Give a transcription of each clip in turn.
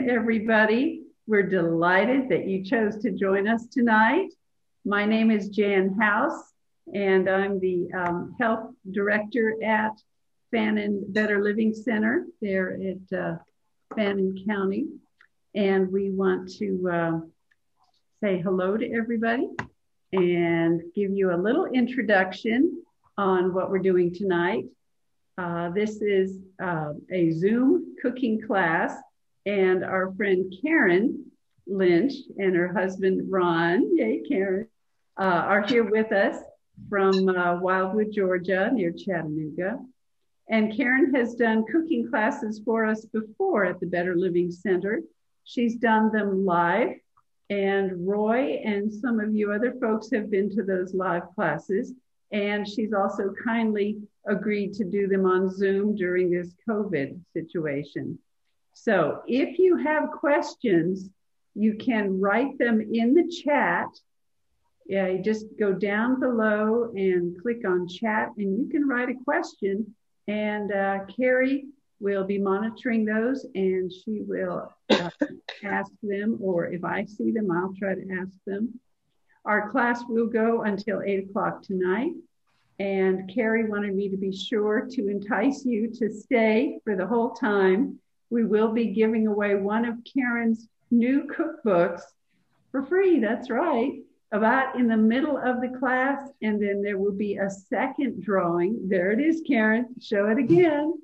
Welcome, everybody. We're delighted that you chose to join us tonight. My name is Jan House, and I'm the health director at Fannin Better Living Center there at Fannin County. And we want to say hello to everybody and give you a little introduction on what we're doing tonight. This is a Zoom cooking class, and our friend Carin Lynch and her husband Ron, yay Carin, are here with us from Wildwood, Georgia, near Chattanooga. And Carin has done cooking classes for us before at the Better Living Center. She's done them live, and Roy and some of you other folks have been to those live classes. And she's also kindly agreed to do them on Zoom during this COVID situation. So if you have questions, you can write them in the chat. Yeah, you just go down below and click on chat, and you can write a question. And Carrie will be monitoring those, and she will ask them, or if I see them, I'll try to ask them. Our class will go until 8 o'clock tonight. And Carrie wanted me to be sure to entice you to stay for the whole time. We will be giving away one of Carin's new cookbooks for free. That's right. About in the middle of the class. And then there will be a second drawing. There it is, Carin. Show it again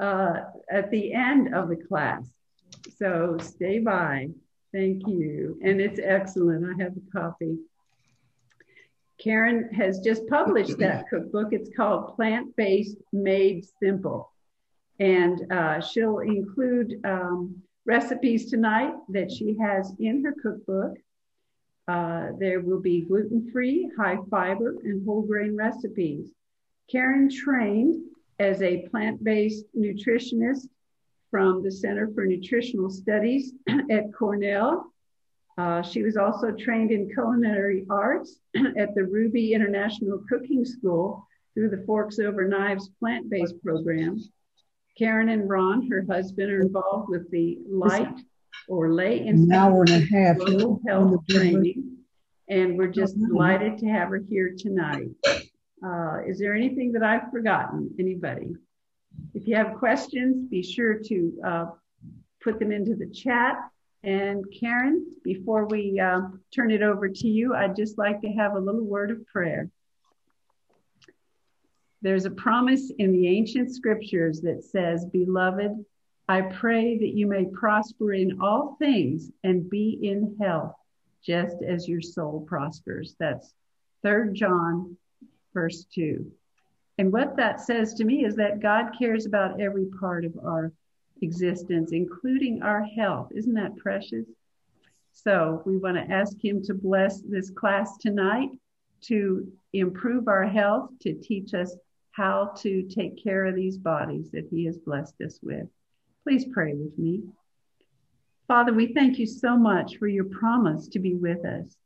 at the end of the class. So stay by. Thank you. And it's excellent. I have a copy. Carin has just published that cookbook. It's called Plant-Based Made Simple. And she'll include recipes tonight that she has in her cookbook. There will be gluten-free, high fiber, and whole grain recipes. Carin trained as a plant-based nutritionist from the Center for Nutritional Studies at Cornell. She was also trained in culinary arts at the Ruby International Cooking School through the Forks Over Knives plant-based program. Carin and Ron, her husband, are involved with the Light or Lay in hour and a half global health training, and we're just delighted to have her here tonight. Is there anything that I've forgotten? Anybody? If you have questions, be sure to put them into the chat. And Carin, before we turn it over to you, I'd just like to have a little word of prayer. There's a promise in the ancient scriptures that says, "Beloved, I pray that you may prosper in all things and be in health, just as your soul prospers." That's 3 John verse 2. And what that says to me is that God cares about every part of our existence, including our health. Isn't that precious? So we want to ask him to bless this class tonight, to improve our health, to teach us how to take care of these bodies that he has blessed us with. Please pray with me. Father, we thank you so much for your promise to be with us.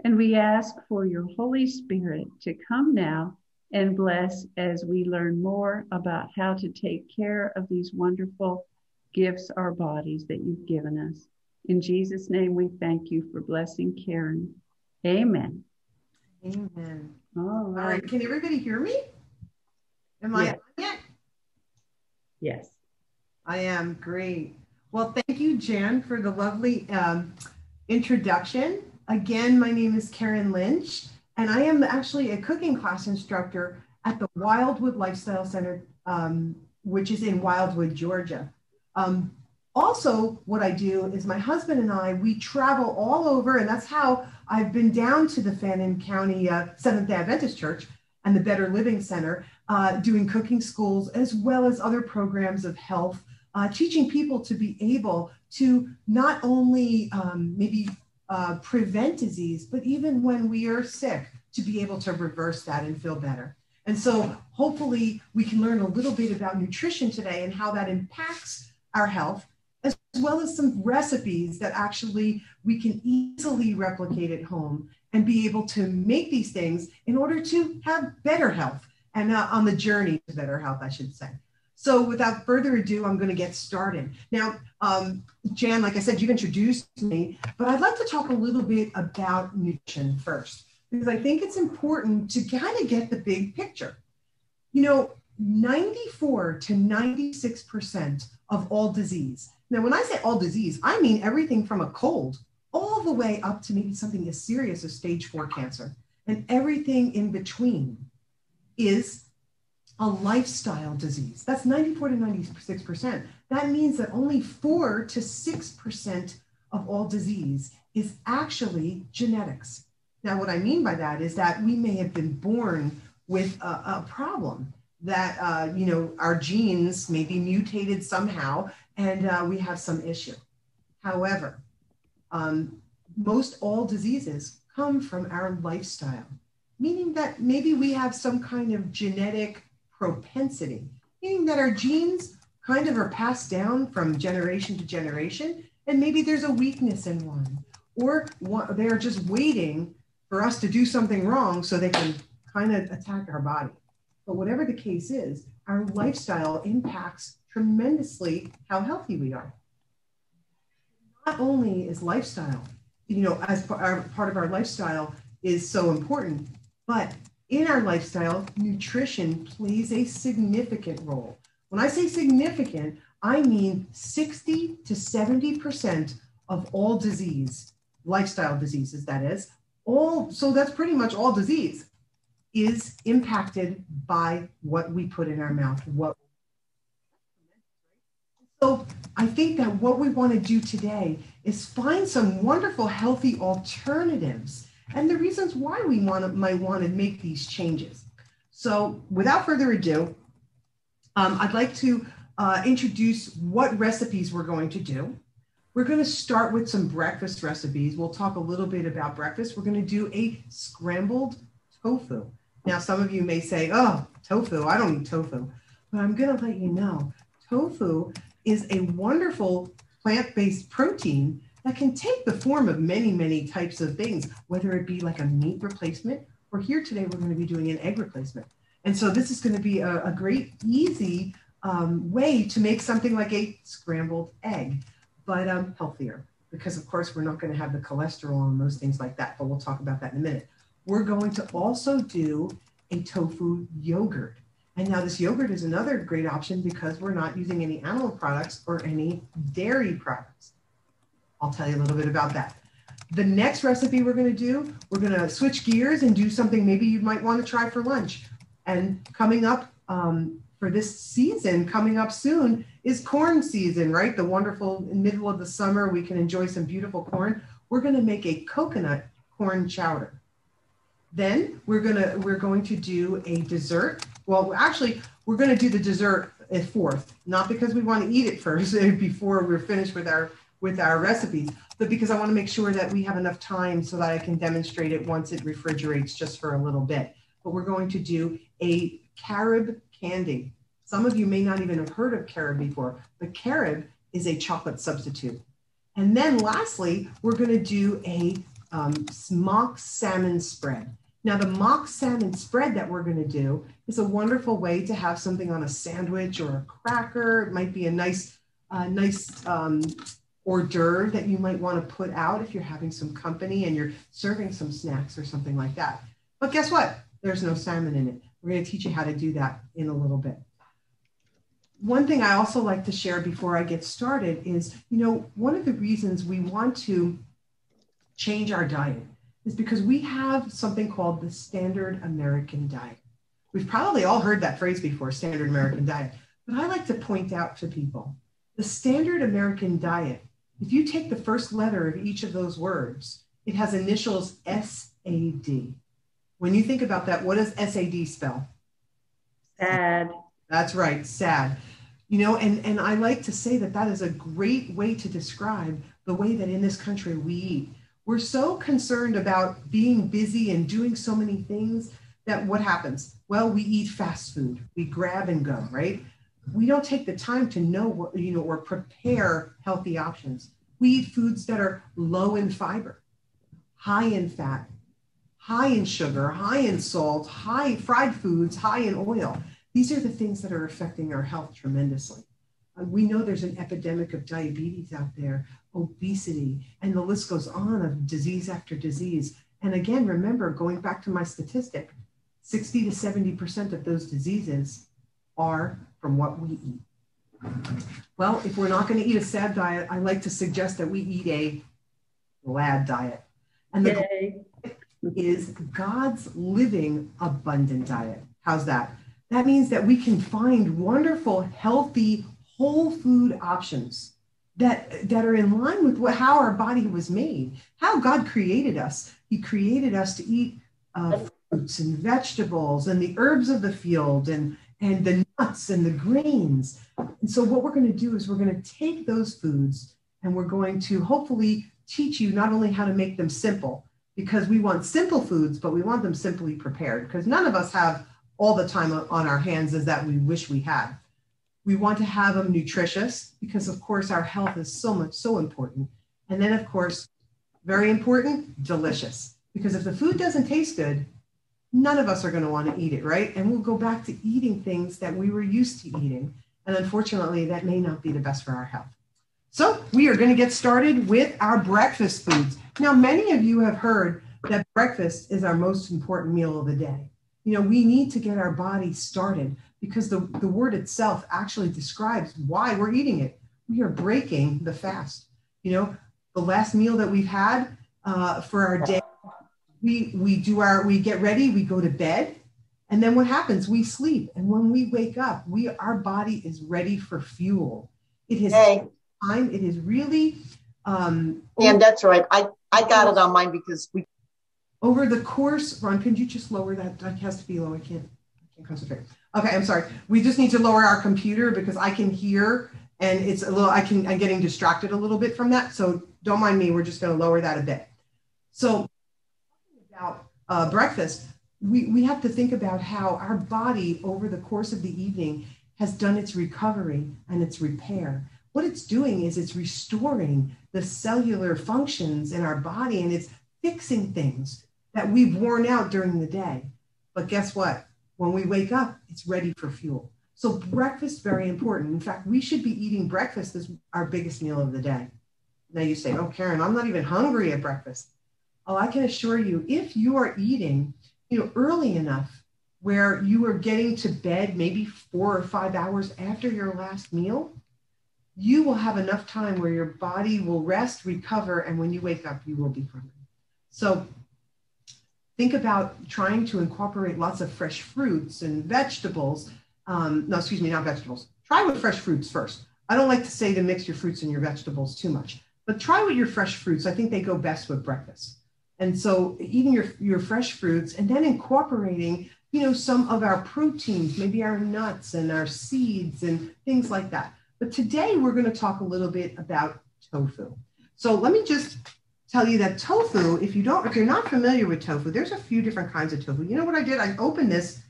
And we ask for your Holy Spirit to come now and bless as we learn more about how to take care of these wonderful gifts, our bodies that you've given us. In Jesus' name, we thank you for blessing Carin. Amen. Amen. All right. Can everybody hear me? Am I on yet? Yes. I am. Great. Well, thank you, Jan, for the lovely introduction. Again, my name is Carin Lynch, and I am actually a cooking class instructor at the Wildwood Lifestyle Center, which is in Wildwood, Georgia. Also, what I do is my husband and I, we travel all over, and that's how I've been down to the Fannin County Seventh-day Adventist Church and the Better Living Center, doing cooking schools, as well as other programs of health, teaching people to be able to not only prevent disease, but even when we are sick, to be able to reverse that and feel better. And so hopefully we can learn a little bit about nutrition today and how that impacts our health, as well as some recipes that actually we can easily replicate at home and be able to make these things in order to have better health and on the journey to better health, I should say. So without further ado, I'm going to get started. Now, Jan, like I said, you've introduced me, but I'd like to talk a little bit about nutrition first, because I think it's important to kind of get the big picture. 94 to 96% of all disease. Now, when I say all disease, I mean everything from a cold all the way up to maybe something as serious as stage 4 cancer. And everything in between is a lifestyle disease. That's 94 to 96%. That means that only 4 to 6% of all disease is actually genetics. Now, what I mean by that is that we may have been born with a problem that, our genes may be mutated somehow and we have some issue. However, most all diseases come from our lifestyle, meaning that maybe we have some kind of genetic propensity, meaning that our genes kind of are passed down from generation to generation, and maybe there's a weakness in one, or they're just waiting for us to do something wrong so they can kind of attack our body. But whatever the case is, our lifestyle impacts tremendously how healthy we are. Not only is lifestyle, as part of our lifestyle is so important, but in our lifestyle, nutrition plays a significant role. When I say significant, I mean 60 to 70% of all disease, lifestyle diseases, that is, so that's pretty much all disease is impacted by what we put in our mouth. So I think that what we want to do today is find some wonderful, healthy alternatives and the reasons why we might want to make these changes. So without further ado, I'd like to introduce what recipes we're going to do. We're going to start with some breakfast recipes. We'll talk a little bit about breakfast. We're going to do a scrambled tofu. Now, some of you may say, oh, tofu, I don't eat tofu. But I'm going to let you know, tofu is a wonderful plant-based protein that can take the form of many, many types of things, whether it be like a meat replacement, or here today, we're going to be doing an egg replacement. And so this is going to be a great, easy way to make something like a scrambled egg, but healthier, because of course, we're not going to have the cholesterol and those things like that, but we'll talk about that in a minute. We're going to also do a tofu yogurt. And now this yogurt is another great option because we're not using any animal products or any dairy products. I'll tell you a little bit about that. The next recipe we're going to do, we're going to switch gears and do something maybe you might want to try for lunch. And coming up for this season, coming up soon, is corn season, right? The wonderful middle of the summer, we can enjoy some beautiful corn. We're going to make a coconut corn chowder. Then we're going to do a dessert. Well, actually, we're going to do the dessert at fourth, not because we want to eat it first before we're finished with our recipes, but because I want to make sure that we have enough time so that I can demonstrate it once it refrigerates just for a little bit. But we're going to do a carob candy. Some of you may not even have heard of carob before, but carob is a chocolate substitute. And then lastly, we're going to do a mock salmon spread. Now, the mock salmon spread that we're going to do is a wonderful way to have something on a sandwich or a cracker. It might be a nice hors d'oeuvre that you might want to put out if you're having some company and you're serving some snacks or something like that. But guess what? There's no salmon in it. We're going to teach you how to do that in a little bit. One thing I also like to share before I get started is, one of the reasons we want to change our diet is because we have something called the standard American diet. We've probably all heard that phrase before, standard American diet, but I like to point out to people, the standard American diet, if you take the first letter of each of those words, it has initials SAD. When you think about that, what does SAD spell? Sad. That's right, sad. And I like to say that is a great way to describe the way that in this country we eat. We're so concerned about being busy and doing so many things that what happens? Well, we eat fast food. We grab and go, right? We don't take the time to know what, or prepare healthy options. We eat foods that are low in fiber, high in fat, high in sugar, high in salt, high fried foods, high in oil. These are the things that are affecting our health tremendously. We know there's an epidemic of diabetes out there, obesity, and the list goes on of disease after disease. And again, remember, going back to my statistic, 60 to 70% of those diseases are from what we eat. Well, if we're not going to eat a sad diet, I like to suggest that we eat a glad diet. And the glad is God's living abundant diet. How's that? That means that we can find wonderful, healthy, whole food options that are in line with how our body was made, how God created us. He created us to eat fruits and vegetables and the herbs of the field and the nuts and the grains. And so what we're going to do is we're going to take those foods and we're going to hopefully teach you not only how to make them simple, because we want simple foods, but we want them simply prepared, because none of us have all the time on our hands as that we wish we had. We want to have them nutritious because, of course, our health is so important. And then, of course, very important, delicious. Because if the food doesn't taste good, none of us are going to want to eat it, right? And we'll go back to eating things that we were used to eating. And unfortunately, that may not be the best for our health. So we are going to get started with our breakfast foods. Now, many of you have heard that breakfast is our most important meal of the day. You know, we need to get our body started because the word itself actually describes why we're eating it. We are breaking the fast. You know, the last meal that we've had for our day, we get ready, we go to bed, and then what happens? We sleep. And when we wake up, our body is ready for fuel. It is time. It is really. And that's right. I got it on mine because we. Over the course, Ron, could you just lower that? That has to be low. I can't concentrate. Okay, I'm sorry. We just need to lower our computer because I can hear and it's a little, I'm getting distracted a little bit from that. So don't mind me. We're just going to lower that a bit. So about breakfast, we have to think about how our body over the course of the evening has done its recovery and its repair. What it's doing is it's restoring the cellular functions in our body and it's fixing things that we've worn out during the day. But guess what? When we wake up, it's ready for fuel. So breakfast, very important. In fact, we should be eating breakfast as our biggest meal of the day. Now you say, oh, Carin, I'm not even hungry at breakfast. Oh, I can assure you, if you are eating, early enough where you are getting to bed maybe 4 or 5 hours after your last meal, you will have enough time where your body will rest, recover, and when you wake up, you will be hungry. So think about trying to incorporate lots of fresh fruits and vegetables. Not vegetables. Try with fresh fruits first. I don't like to say to mix your fruits and your vegetables too much, but try with your fresh fruits. I think they go best with breakfast. And so eating your fresh fruits and then incorporating, some of our proteins, maybe our nuts and our seeds and things like that. But today we're going to talk a little bit about tofu. So let me just tell you that tofu, if you're not familiar with tofu, there's a few different kinds of tofu. You know what I did? I opened this.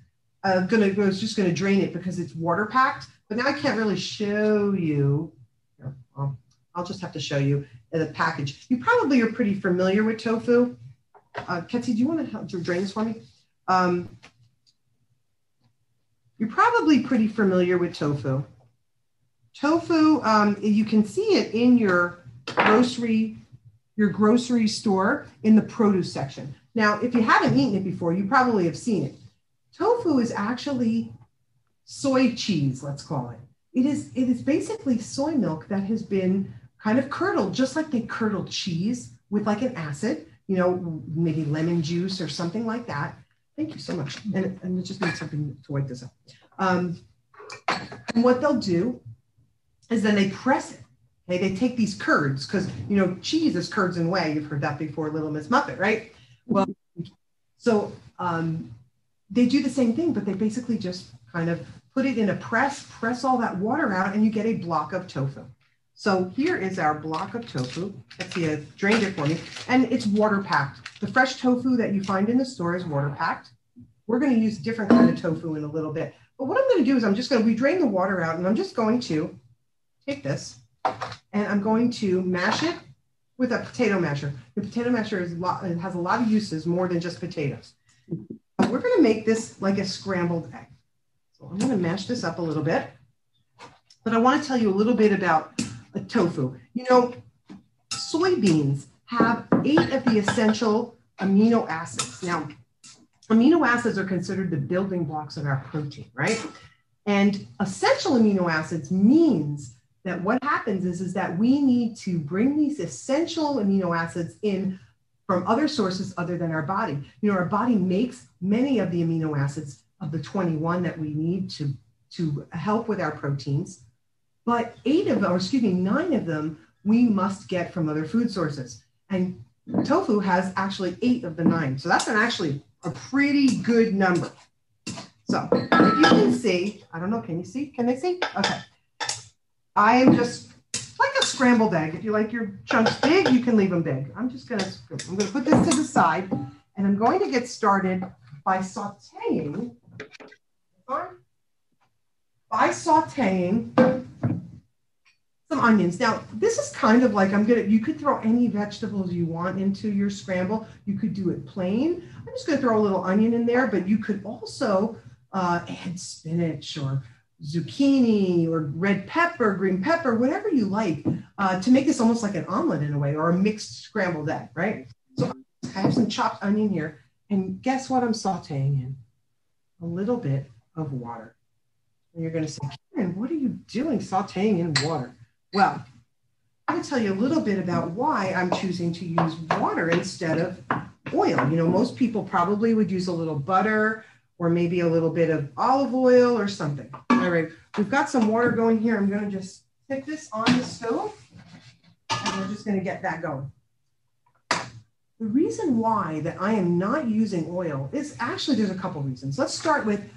I was just going to drain it because it's water packed, but now I can't really show you. Here, I'll just have to show you the package. You probably are pretty familiar with tofu. Ketsy, do you want to help to drain this for me? You're probably pretty familiar with tofu. Tofu, you can see it in your grocery store in the produce section. Now, if you haven't eaten it before, you probably have seen it. Tofu is actually soy cheese, let's call it. It is basically soy milk that has been kind of curdled, just like they curdle cheese with like an acid, maybe lemon juice or something like that. Thank you so much. And I just need something to wipe this up. And what they'll do is then they press it. Okay? They take these curds because, cheese is curds and whey. You've heard that before, Little Miss Muffet, right? Well, so they do the same thing, but they basically just kind of put it in a press all that water out, and you get a block of tofu. So here is our block of tofu. Let's see, I drained it for me, and it's water packed. The fresh tofu that you find in the store is water packed. We're going to use a different kind of tofu in a little bit. But what I'm going to do is we drain the water out, and I'm just going to take this, and I'm going to mash it with a potato masher. The potato masher has a lot of uses more than just potatoes. We're going to make this like a scrambled egg. So I'm going to mash this up a little bit. But I want to tell you a little bit about a tofu. You know, soybeans have 8 of the essential amino acids. Now, amino acids are considered the building blocks of our protein, right? And essential amino acids means that what happens is that we need to bring these essential amino acids in from other sources other than our body. You know, our body makes many of the amino acids of the 21 that we need to help with our proteins, but 9 of them we must get from other food sources. And tofu has actually 8 of the 9. So that's actually a pretty good number. So if you can see, I don't know, can you see? Can they see? Okay. I am just like a scrambled egg. If you like your chunks big, you can leave them big. I'm going to put this to the side, and I'm going to get started by sauteing some onions. Now, this is kind of like you could throw any vegetables you want into your scramble. You could do it plain. I'm just going to throw a little onion in there, but you could also add spinach or zucchini or red pepper, green pepper, whatever you like to make this almost like an omelet in a way, or a mixed scrambled egg, right? So I have some chopped onion here, and guess what I'm sauteing in? A little bit of water. And you're going to say, Carin, what are you doing sauteing in water? Well, I'm going to tell you a little bit about why I'm choosing to use water instead of oil. You know, most people probably would use a little butter or maybe a little bit of olive oil or something. All right, we've got some water going here. I'm going to just stick this on the stove, and we're just going to get that going. The reason why that I am not using oil is actually, there's a couple reasons. Let's start with,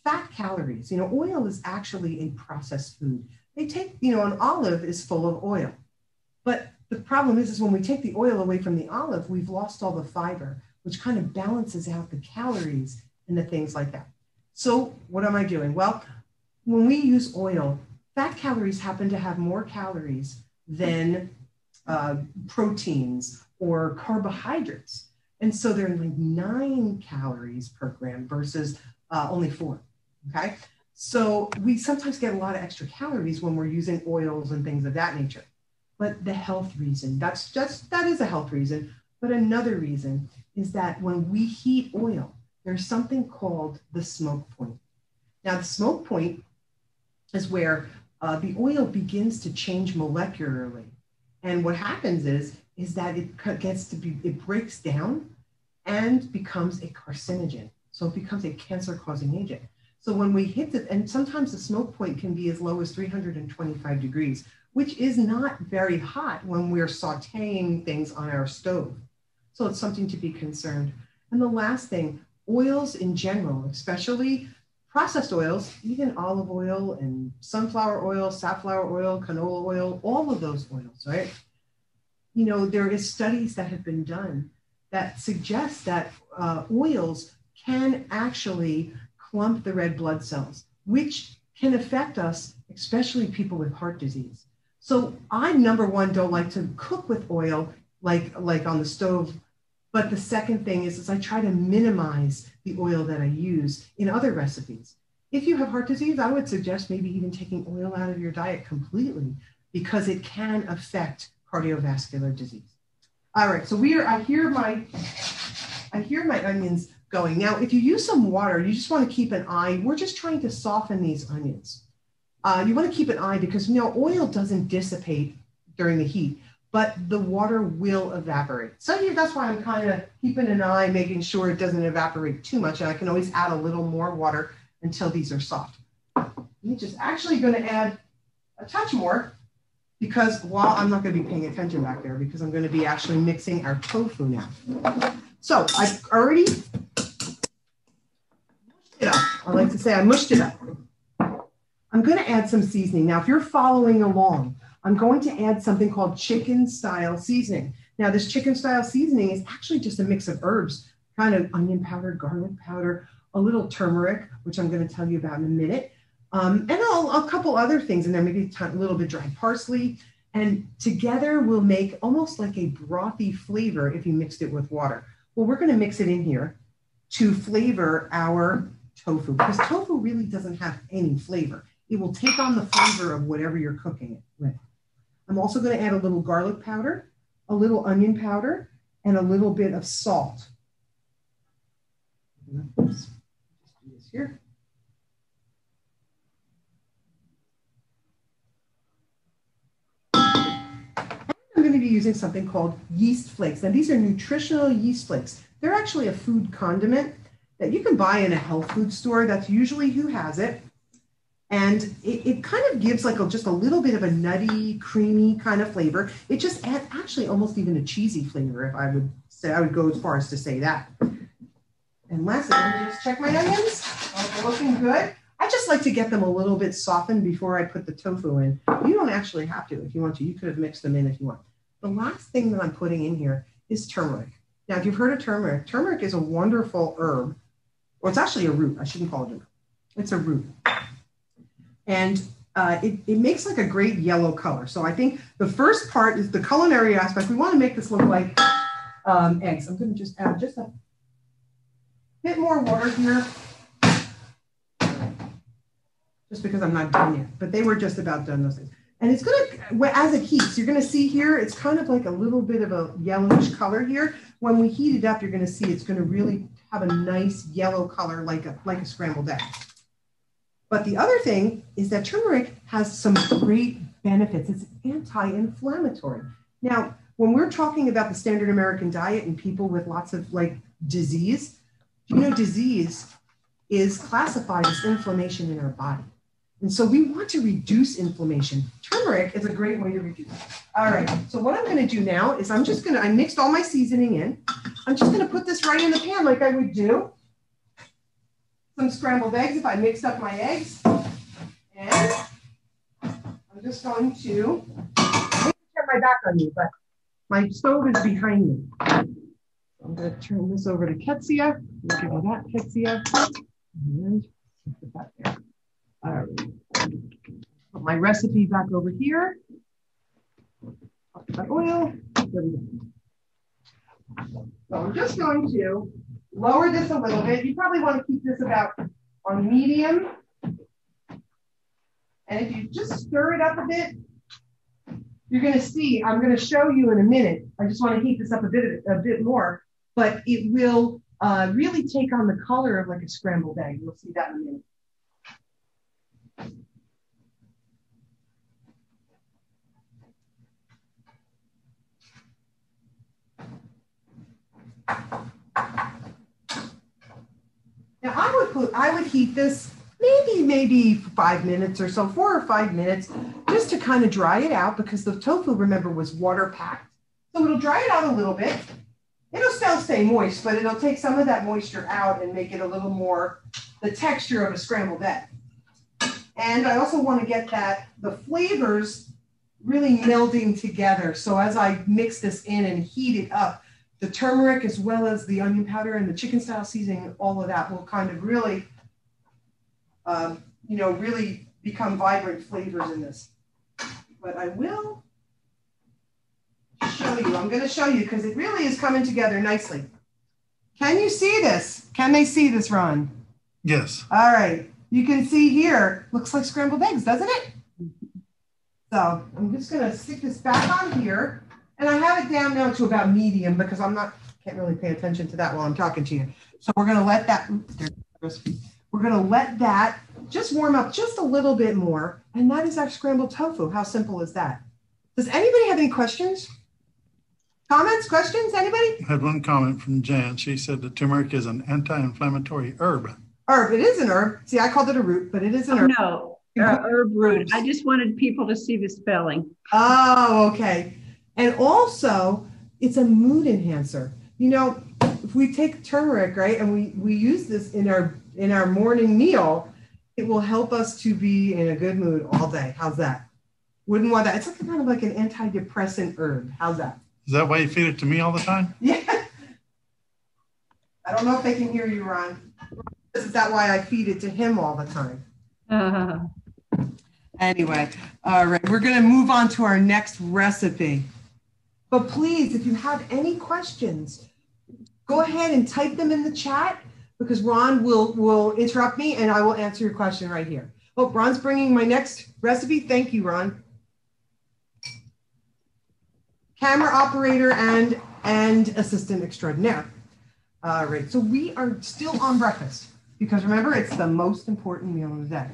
fat calories. You know, oil is actually a processed food. They take, an olive is full of oil. But the problem is when we take the oil away from the olive, we've lost all the fiber, which kind of balances out the calories and the things like that. So what am I doing? Well, when we use oil, fat calories happen to have more calories than proteins or carbohydrates. And so they're like 9 calories per gram versus only 4, okay? So we sometimes get a lot of extra calories when we're using oils and things of that nature. But the health reason, that is a health reason. But another reason is that when we heat oil, there's something called the smoke point. Now, the smoke point is where the oil begins to change molecularly. And what happens is that it breaks down and becomes a carcinogen. So it becomes a cancer-causing agent. So when we hit it, and sometimes the smoke point can be as low as 325 degrees, which is not very hot when we're sauteing things on our stove. So it's something to be concerned. And the last thing, oils in general, especially processed oils, even olive oil and sunflower oil, safflower oil, canola oil, all of those oils, right? You know, there is studies that have been done that suggest that oils can actually clump the red blood cells, which can affect us, especially people with heart disease. So I, number one, don't like to cook with oil like on the stove. But the second thing is I try to minimize the oil that I use in other recipes. If you have heart disease, I would suggest maybe even taking oil out of your diet completely because it can affect cardiovascular disease. All right, so I hear my onions going. Now, if you use some water, you just want to keep an eye. We're just trying to soften these onions. You want to keep an eye because, oil doesn't dissipate during the heat, but the water will evaporate. So that's why I'm kind of keeping an eye, making sure it doesn't evaporate too much. And I can always add a little more water until these are soft. I'm just actually going to add a touch more because I'm not going to be paying attention back there because I'm going to be actually mixing our tofu now. So I've already mushed it up. I like to say I mushed it up. I'm going to add some seasoning. Now, if you're following along, I'm going to add something called chicken style seasoning. Now, this chicken style seasoning is actually just a mix of herbs, kind of onion powder, garlic powder, a little turmeric, which I'm going to tell you about in a minute, and a couple other things in there, maybe a little bit dried parsley. And together we'll make almost like a brothy flavor if you mixed it with water. Well, we're going to mix it in here to flavor our tofu, because tofu really doesn't have any flavor. It will take on the flavor of whatever you're cooking it with. I'm also going to add a little garlic powder, a little onion powder, and a little bit of salt. Oops. Just do this here. I'm going to be using something called yeast flakes. Now, these are nutritional yeast flakes. They're actually a food condiment that you can buy in a health food store. That's usually who has it. And it kind of gives like just a little bit of a nutty, creamy kind of flavor. It just adds actually almost even a cheesy flavor, if I would say, I would go as far as to say that. And lastly, let me just check my onions. Oh, they're looking good. I just like to get them a little bit softened before I put the tofu in. You don't actually have to if you want to. You could have mixed them in if you want. The last thing that I'm putting in here is turmeric. Now, if you've heard of turmeric, turmeric is a wonderful herb. Well, it's actually a root. I shouldn't call it a herb. It's a root. And it makes like a great yellow color. So I think the first part is the culinary aspect. We want to make this look like eggs. I'm going to just add just a bit more water here. Just because I'm not done yet. But they were just about done, those things. And it's going to, as it heats, you're going to see here, it's kind of like a little bit of a yellowish color here. When we heat it up, you're going to see it's going to really have a nice yellow color like a scrambled egg. But the other thing is that turmeric has some great benefits. It's anti-inflammatory. Now, when we're talking about the standard American diet and people with lots of like disease, you know, disease is classified as inflammation in our body. And so we want to reduce inflammation. Turmeric is a great way to reduce it. All right, so what I'm going to do now is I mixed all my seasoning in. I'm just going to put this right in the pan like I would do some scrambled eggs if I mixed up my eggs. And I'm just going to, I need to turn my back on you, but my stove is behind me. I'm going to turn this over to Ketsia. Look at that, Ketsia. And put that there. All right. Put my recipe back over here. Put that oil. There we go. So I'm just going to lower this a little bit. You probably want to keep this about on medium. And if you just stir it up a bit, you're going to see, I'm going to show you in a minute. I just want to heat this up a bit more, but it will really take on the color of like a scrambled egg. You'll see that in a minute. Now I would heat this maybe 5 minutes or so, 4 or 5 minutes, just to kind of dry it out because the tofu, remember, was water packed. So it'll dry it out a little bit. It'll still stay moist, but it'll take some of that moisture out and make it a little more the texture of a scrambled egg. And I also want to get the flavors really melding together. So as I mix this in and heat it up, the turmeric as well as the onion powder and the chicken style seasoning, all of that will kind of really, really become vibrant flavors in this. But I will show you. I'm going to show you because it really is coming together nicely. Can you see this? Can they see this, Ron? Yes. All right. You can see here, looks like scrambled eggs, doesn't it? So I'm just going to stick this back on here. And I have it down now to about medium because can't really pay attention to that while I'm talking to you. So we're going to let that, we're going to let that just warm up just a little bit more. And that is our scrambled tofu. How simple is that? Does anybody have any questions? Comments, questions, anybody? I had one comment from Jan. She said that turmeric is an anti-inflammatory herb. Herb, it is an herb. See, I called it a root, but it is an herb. No, herb root. I just wanted people to see the spelling. Oh, okay. And also, it's a mood enhancer. You know, if we take turmeric, right, and we use this in our morning meal, it will help us to be in a good mood all day. How's that? Wouldn't want that. It's like kind of like an antidepressant herb. How's that? Is that why you feed it to me all the time? Yeah. I don't know if they can hear you, Ron. Is that why I feed it to him all the time? Anyway, all right, we're going to move on to our next recipe. But please, if you have any questions, go ahead and type them in the chat. because Ron will interrupt me and I will answer your question right here. Oh, Ron's bringing my next recipe. Thank you, Ron. Camera operator and assistant extraordinaire. All right, so we are still on breakfast because remember, it's the most important meal of the day.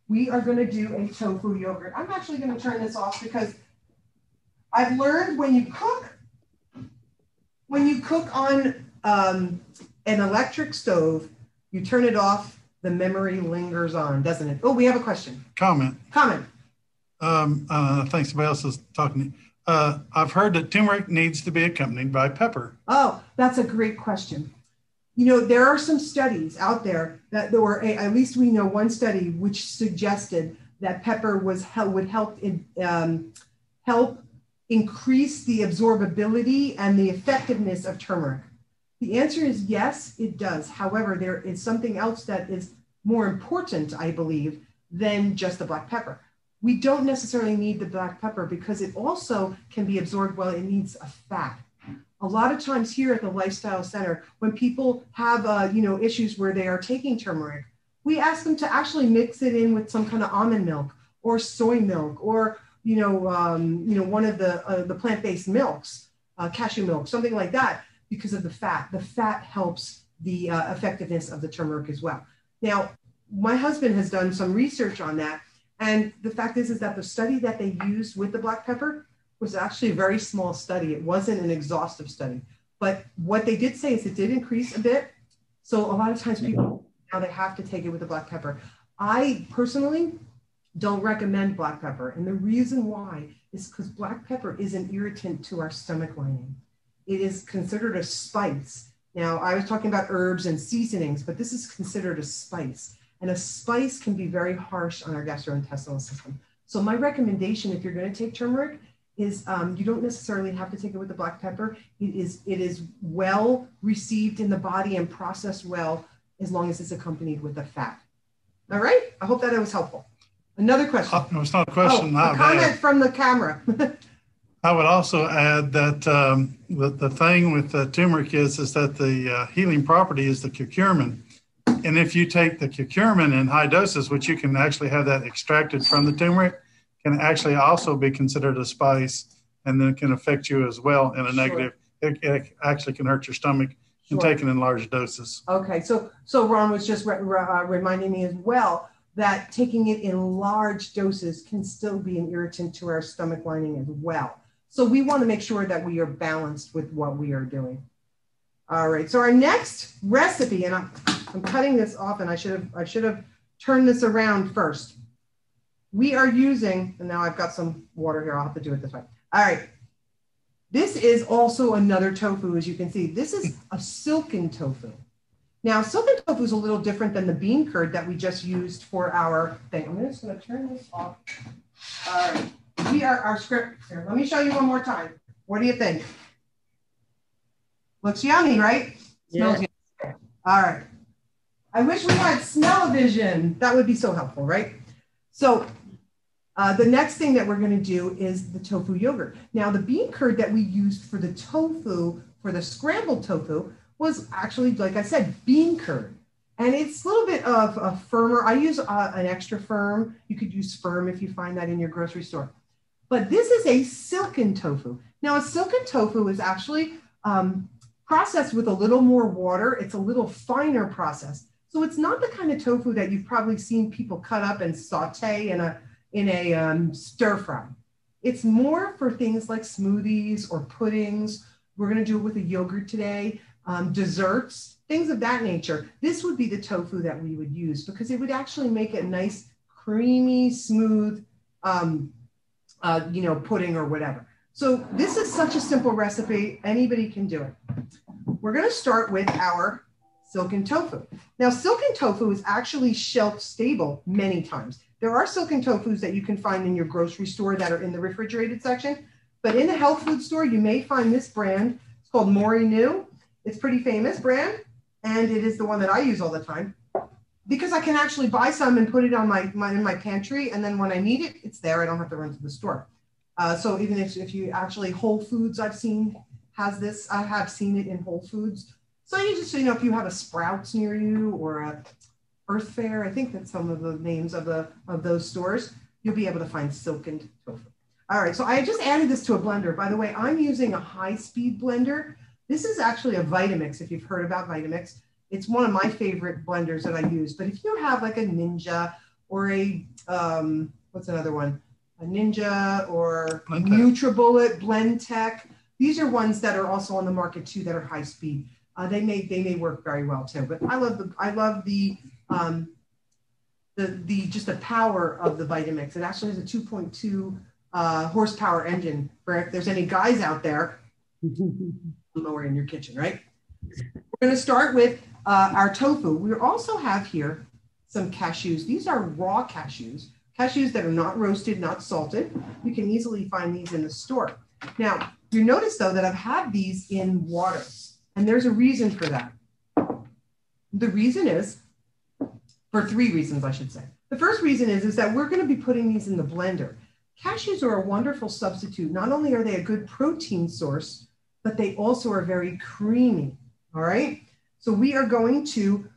We are going to do a tofu yogurt. I'm actually going to turn this off because I've learned when you cook on an electric stove, you turn it off, the memory lingers on, doesn't it? Oh, we have a question. Comment. I think somebody else is talking to you. I've heard that turmeric needs to be accompanied by pepper. Oh, that's a great question. You know, there are some studies out there that there were, at least we know one study which suggested that pepper would help increase the absorbability and the effectiveness of turmeric. The answer is yes, it does. However, there is something else that is more important, I believe, than just the black pepper. We don't necessarily need the black pepper because it also can be absorbed well. It needs a fat. A lot of times here at the Lifestyle Center, when people have issues where they are taking turmeric, we ask them to actually mix it in with some kind of almond milk or soy milk or one of the plant-based milks, cashew milk, something like that, because of the fat. The fat helps the effectiveness of the turmeric as well. Now, my husband has done some research on that. And the fact is that the study that they used with the black pepper was actually a very small study. It wasn't an exhaustive study. But what they did say is it did increase a bit. So a lot of times people, now they have to take it with the black pepper. I personally don't recommend black pepper. And the reason why is because black pepper is an irritant to our stomach lining. It is considered a spice. Now, I was talking about herbs and seasonings, but this is considered a spice. And a spice can be very harsh on our gastrointestinal system. So my recommendation, if you're going to take turmeric, is you don't necessarily have to take it with the black pepper. It is well received in the body and processed well, as long as it's accompanied with the fat. All right? I hope that it was helpful. Another question. No, it's not a question. A comment from the camera. I would also add that the thing with the turmeric is that the healing property is the curcumin. And if you take the curcumin in high doses, which you can actually have that extracted from the turmeric, can actually also be considered a spice, and then it can affect you as well in a negative. It actually can hurt your stomach and taken in large doses. Okay, so Ron was just reminding me as well that taking it in large doses can still be an irritant to our stomach lining as well. So we want to make sure that we are balanced with what we are doing. All right, so our next recipe, and I'm cutting this off, and I should have turned this around first. We are using, and now I've got some water here. I'll have to do it this way. All right. This is also another tofu, as you can see. This is a silken tofu. Now, silken tofu is a little different than the bean curd that we just used for our thing. I'm just going to turn this off. All right. We are our script here. Let me show you one more time. What do you think? Looks yummy, right? Yeah. Smells yummy. All right. I wish we had smell-o-vision. That would be so helpful, right? So the next thing that we're going to do is the tofu yogurt. Now, the bean curd that we used for the tofu, for the scrambled tofu, was actually, like I said, bean curd. And it's a little bit of a firmer. I use an extra firm. You could use firm if you find that in your grocery store. But this is a silken tofu. Now, a silken tofu is actually processed with a little more water. It's a little finer process. So it's not the kind of tofu that you've probably seen people cut up and saute in a stir fry. It's more for things like smoothies or puddings. We're going to do it with a yogurt today, desserts, things of that nature. This would be the tofu that we would use because it would actually make it a nice, creamy, smooth, pudding or whatever. So this is such a simple recipe. Anybody can do it. We're going to start with our silken tofu. Now, silken tofu is actually shelf stable many times. There are silken tofus that you can find in your grocery store that are in the refrigerated section, but in the health food store, you may find this brand. It's called Mori New. It's a pretty famous brand, and it is the one that I use all the time because I can actually buy some and put it on in my pantry, and then when I need it, it's there. I don't have to run to the store. So even if you actually Whole Foods, I've seen has this. I have seen it in Whole Foods. So you just, if you have a Sprouts near you or a Earth Fair, I think that's some of the names of those stores, you'll be able to find silkened tofu. All right, so I just added this to a blender. By the way, I'm using a high-speed blender. This is actually a Vitamix, if you've heard about Vitamix. It's one of my favorite blenders that I use. But if you have like a Ninja or a, what's another one? A Ninja or NutriBullet, BlendTech. These are ones that are also on the market too that are high speed. They may work very well too. But I love the just the power of the Vitamix. It actually has a 2.2 horsepower engine. For if there's any guys out there, lower in your kitchen, right? We're going to start with our tofu. We also have here some cashews. These are raw cashews that are not roasted, not salted. You can easily find these in the store. Now, you notice though that I've had these in water, and there's a reason for that. The reason is, for three reasons, I should say. The first reason is that we're going to be putting these in the blender. Cashews are a wonderful substitute. Not only are they a good protein source, but they also are very creamy. All right. So we are going to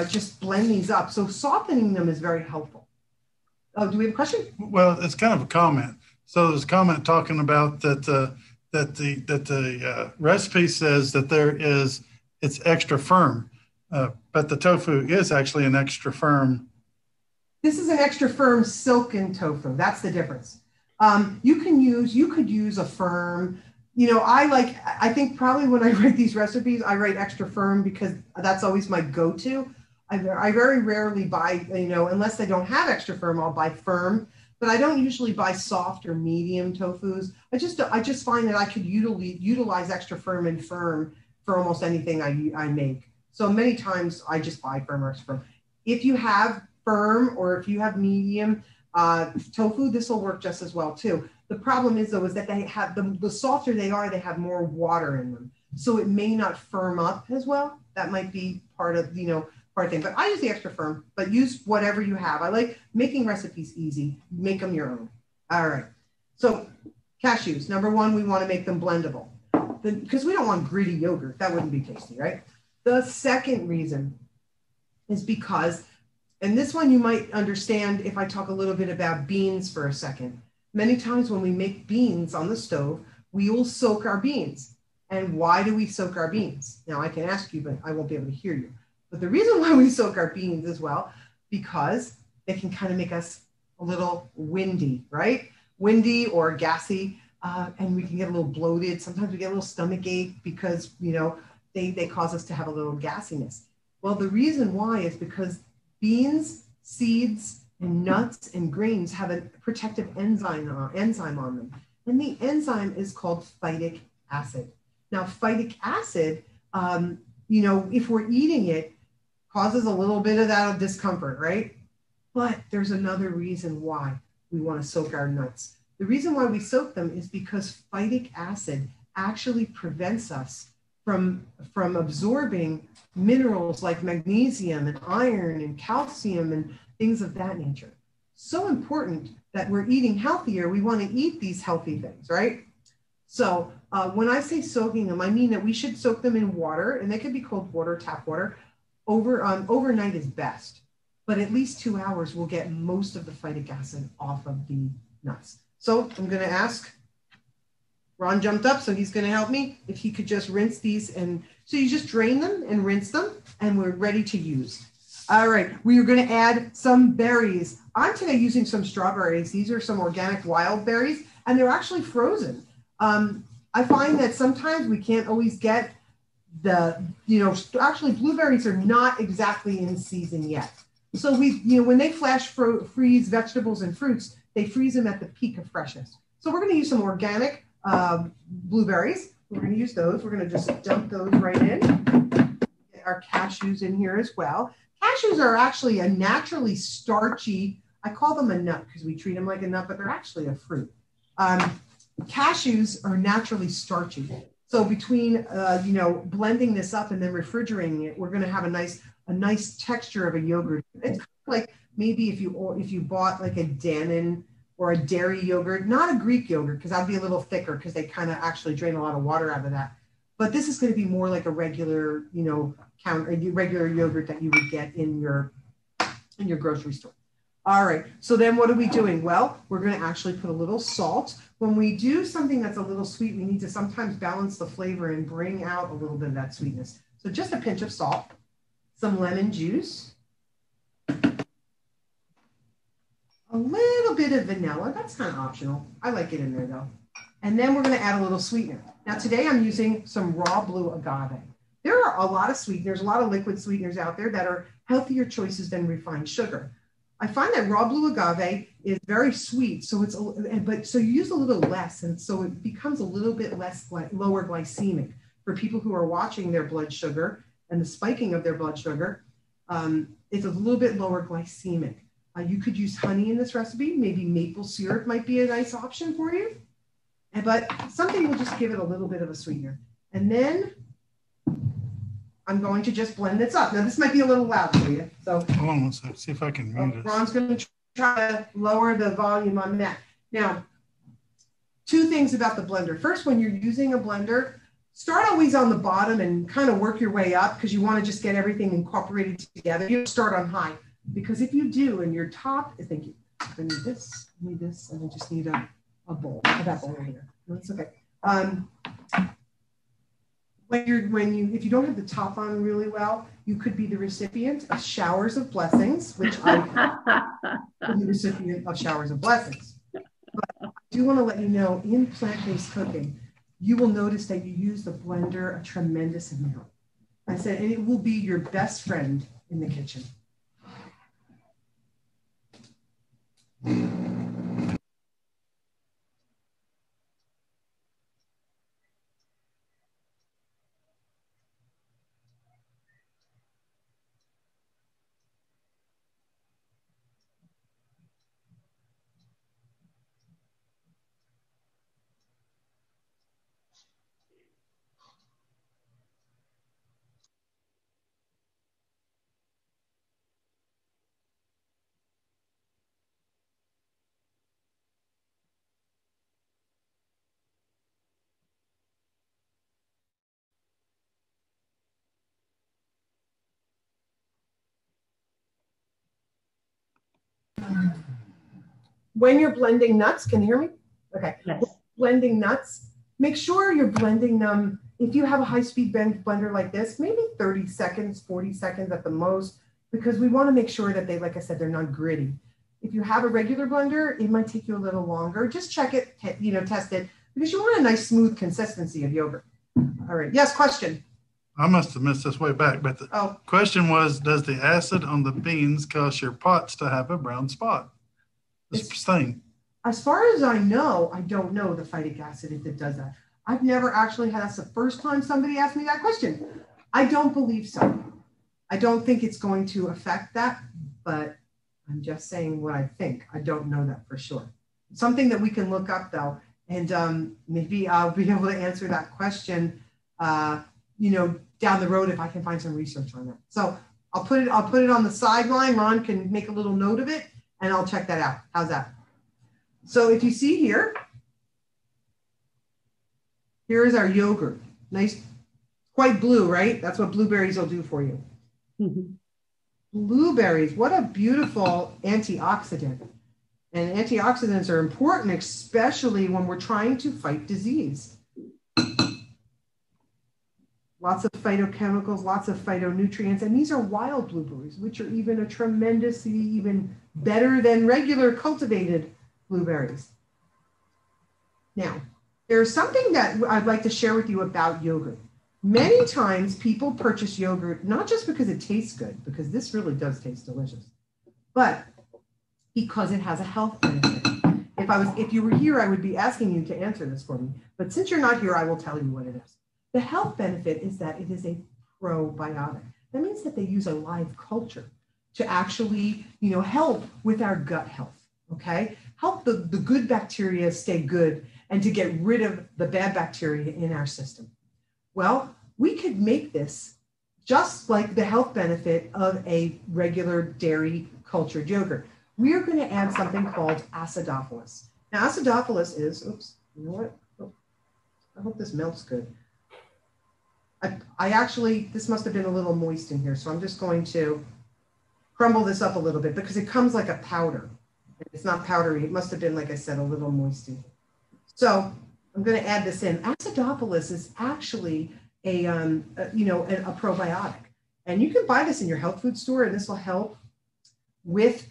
just blend these up. So softening them is very helpful. Oh, do we have a question? Well, it's kind of a comment. So there's a comment talking about that the recipe says that it's extra firm, but the tofu is actually an extra firm. This is an extra firm silken tofu. That's the difference. You could use a firm. I think probably when I write these recipes, I write extra firm because that's always my go-to. I very rarely buy, unless I don't have extra firm, I'll buy firm, but I don't usually buy soft or medium tofus. I just find that I could utilize extra firm and firm for almost anything I make. So many times I just buy firm or extra firm. If you have firm or if you have medium tofu, this will work just as well too. The problem is though, is that they have the softer they are, they have more water in them. So it may not firm up as well. That might be part of thing. But I use the extra firm, but use whatever you have. I like making recipes easy. Make them your own. All right. So cashews, number one, we want to make them blendable because we don't want gritty yogurt. That wouldn't be tasty, right? The second reason is because, and this one you might understand if I talk a little bit about beans for a second. Many times when we make beans on the stove, we will soak our beans. And why do we soak our beans? Now I can ask you, but I won't be able to hear you. But the reason why we soak our beans as well, because they can kind of make us a little windy, right? Windy or gassy, and we can get a little bloated. Sometimes we get a little stomach ache because, they cause us to have a little gassiness. Well, the reason why is because beans, seeds, and nuts and grains have a protective enzyme on them. And the enzyme is called phytic acid. Now, phytic acid, if we're eating it, causes a little bit of that discomfort, right? But there's another reason why we want to soak our nuts. The reason why we soak them is because phytic acid actually prevents us from absorbing minerals like magnesium and iron and calcium and things of that nature. So important that we're eating healthier. We want to eat these healthy things, right? So when I say soaking them, I mean that we should soak them in water, and they could be cold water, tap water. Overnight is best, but at least 2 hours will get most of the phytic acid off of the nuts. So I'm going to ask, Ron jumped up, so he's going to help me, if he could just rinse these. And so you just drain them and rinse them, and we're ready to use. All right, we are going to add some berries. I'm today using some strawberries. These are some organic wild berries, and they're actually frozen. I find that sometimes we can't always get actually blueberries are not exactly in season yet. So when they flash freeze vegetables and fruits, they freeze them at the peak of freshness. So we're going to use some organic blueberries. We're going to use those. We're going to just dump those right in. Get our cashews in here as well. Cashews are actually a naturally starchy, I call them a nut because we treat them like a nut, but they're actually a fruit. Cashews are naturally starchy. So between, blending this up and then refrigerating it, we're going to have a nice texture of a yogurt. It's like maybe if you bought like a Dannon or a dairy yogurt, not a Greek yogurt, because that'd be a little thicker because they kind of actually drain a lot of water out of that. but this is going to be more like a regular, regular yogurt that you would get in your grocery store. All right, so then what are we doing? Well, we're going to actually put a little salt. When we do something that's a little sweet, we need to sometimes balance the flavor and bring out a little bit of that sweetness. So just a pinch of salt, some lemon juice, a little bit of vanilla. That's kind of optional. I like it in there though. And then we're going to add a little sweetener. Now today I'm using some raw blue agave. There are a lot of sweeteners, a lot of liquid sweeteners out there that are healthier choices than refined sugar. I find that raw blue agave is very sweet, so so you use a little less, and so it becomes a little bit lower glycemic for people who are watching their blood sugar and the spiking of their blood sugar. It's a little bit lower glycemic. You could use honey in this recipe. Maybe maple syrup might be a nice option for you, but something will just give it a little bit of a sweetener. And then I'm going to just blend this up. Now this might be a little loud for you. So hold on one second, see if I can mute it. Ron's going to try to lower the volume on that. Now, two things about the blender. First, when you're using a blender, start always on the bottom and kind of work your way up because you want to just get everything incorporated together. You don't start on high because if you do and your top, thank you. I need this, and I just need a bowl. I have that bowl here. That's okay. If you don't have the top on really well, you could be the recipient of showers of blessings, which I am the recipient of showers of blessings. But I do want to let you know, in plant-based cooking, you will notice that you use the blender a tremendous amount. I said, and it will be your best friend in the kitchen. When you're blending nuts, can you hear me? Okay. Yes. Blending nuts, make sure you're blending them. If you have a high-speed blender like this, maybe 30 seconds, 40 seconds at the most, because we want to make sure that they, like I said, they're not gritty. If you have a regular blender, it might take you a little longer. Just check it, test it, because you want a nice smooth consistency of yogurt. All right. Yes, question. I must have missed this way back, but the question was, does the acid on the beans cause your pots to have a brown spot? This thing. As far as I know, I don't know the phytic acid if it does that. I've never actually had, that's the first time somebody asked me that question. I don't believe so. I don't think it's going to affect that, but I'm just saying what I think. I don't know that for sure. Something that we can look up though, and maybe I'll be able to answer that question, down the road if I can find some research on that. So I'll put it on the sideline. Ron can make a little note of it, and I'll check that out. How's that? So if you see here, here is our yogurt. Nice, quite blue, right? That's what blueberries will do for you. Mm-hmm. Blueberries, what a beautiful antioxidant. And antioxidants are important, especially when we're trying to fight disease. Lots of phytochemicals, lots of phytonutrients, and these are wild blueberries, which are even better than regular cultivated blueberries. Now, there's something that I'd like to share with you about yogurt. Many times people purchase yogurt, not just because it tastes good, because this really does taste delicious, but because it has a health benefit. If you were here, I would be asking you to answer this for me. But since you're not here, I will tell you what it is. The health benefit is that it is a probiotic. That means that they use a live culture to actually, help with our gut health, okay? Help the good bacteria stay good and to get rid of the bad bacteria in our system. Well, we could make this just like the health benefit of a regular dairy cultured yogurt. We are going to add something called acidophilus. Now, acidophilus is, I hope this melts good. I actually, this must have been a little moist in here. So I'm just going to crumble this up a little bit because it comes like a powder. It's not powdery. It must have been, like I said, a little moisty. So I'm going to add this in. Acidophilus is actually a probiotic. And you can buy this in your health food store, and this will help with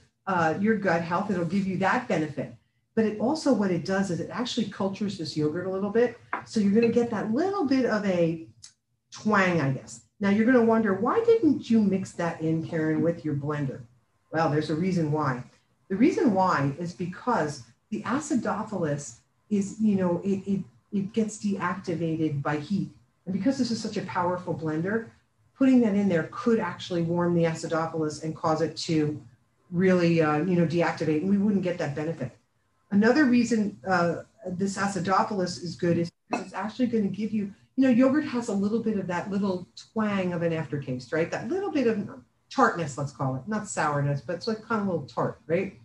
your gut health. It'll give you that benefit. But it also, what it does is it actually cultures this yogurt a little bit. So you're going to get that little bit of a twang, I guess. Now you're going to wonder, why didn't you mix that in, Carin, with your blender? Well, there's a reason why. The reason why is because the acidophilus is, it gets deactivated by heat. And because this is such a powerful blender, putting that in there could actually warm the acidophilus and cause it to really, deactivate, and we wouldn't get that benefit. Another reason this acidophilus is good is because it's actually going to give you, yogurt has a little bit of that little twang of an aftertaste, right? That little bit of tartness, let's call it, not sourness, but it's like kind of a little tart, right?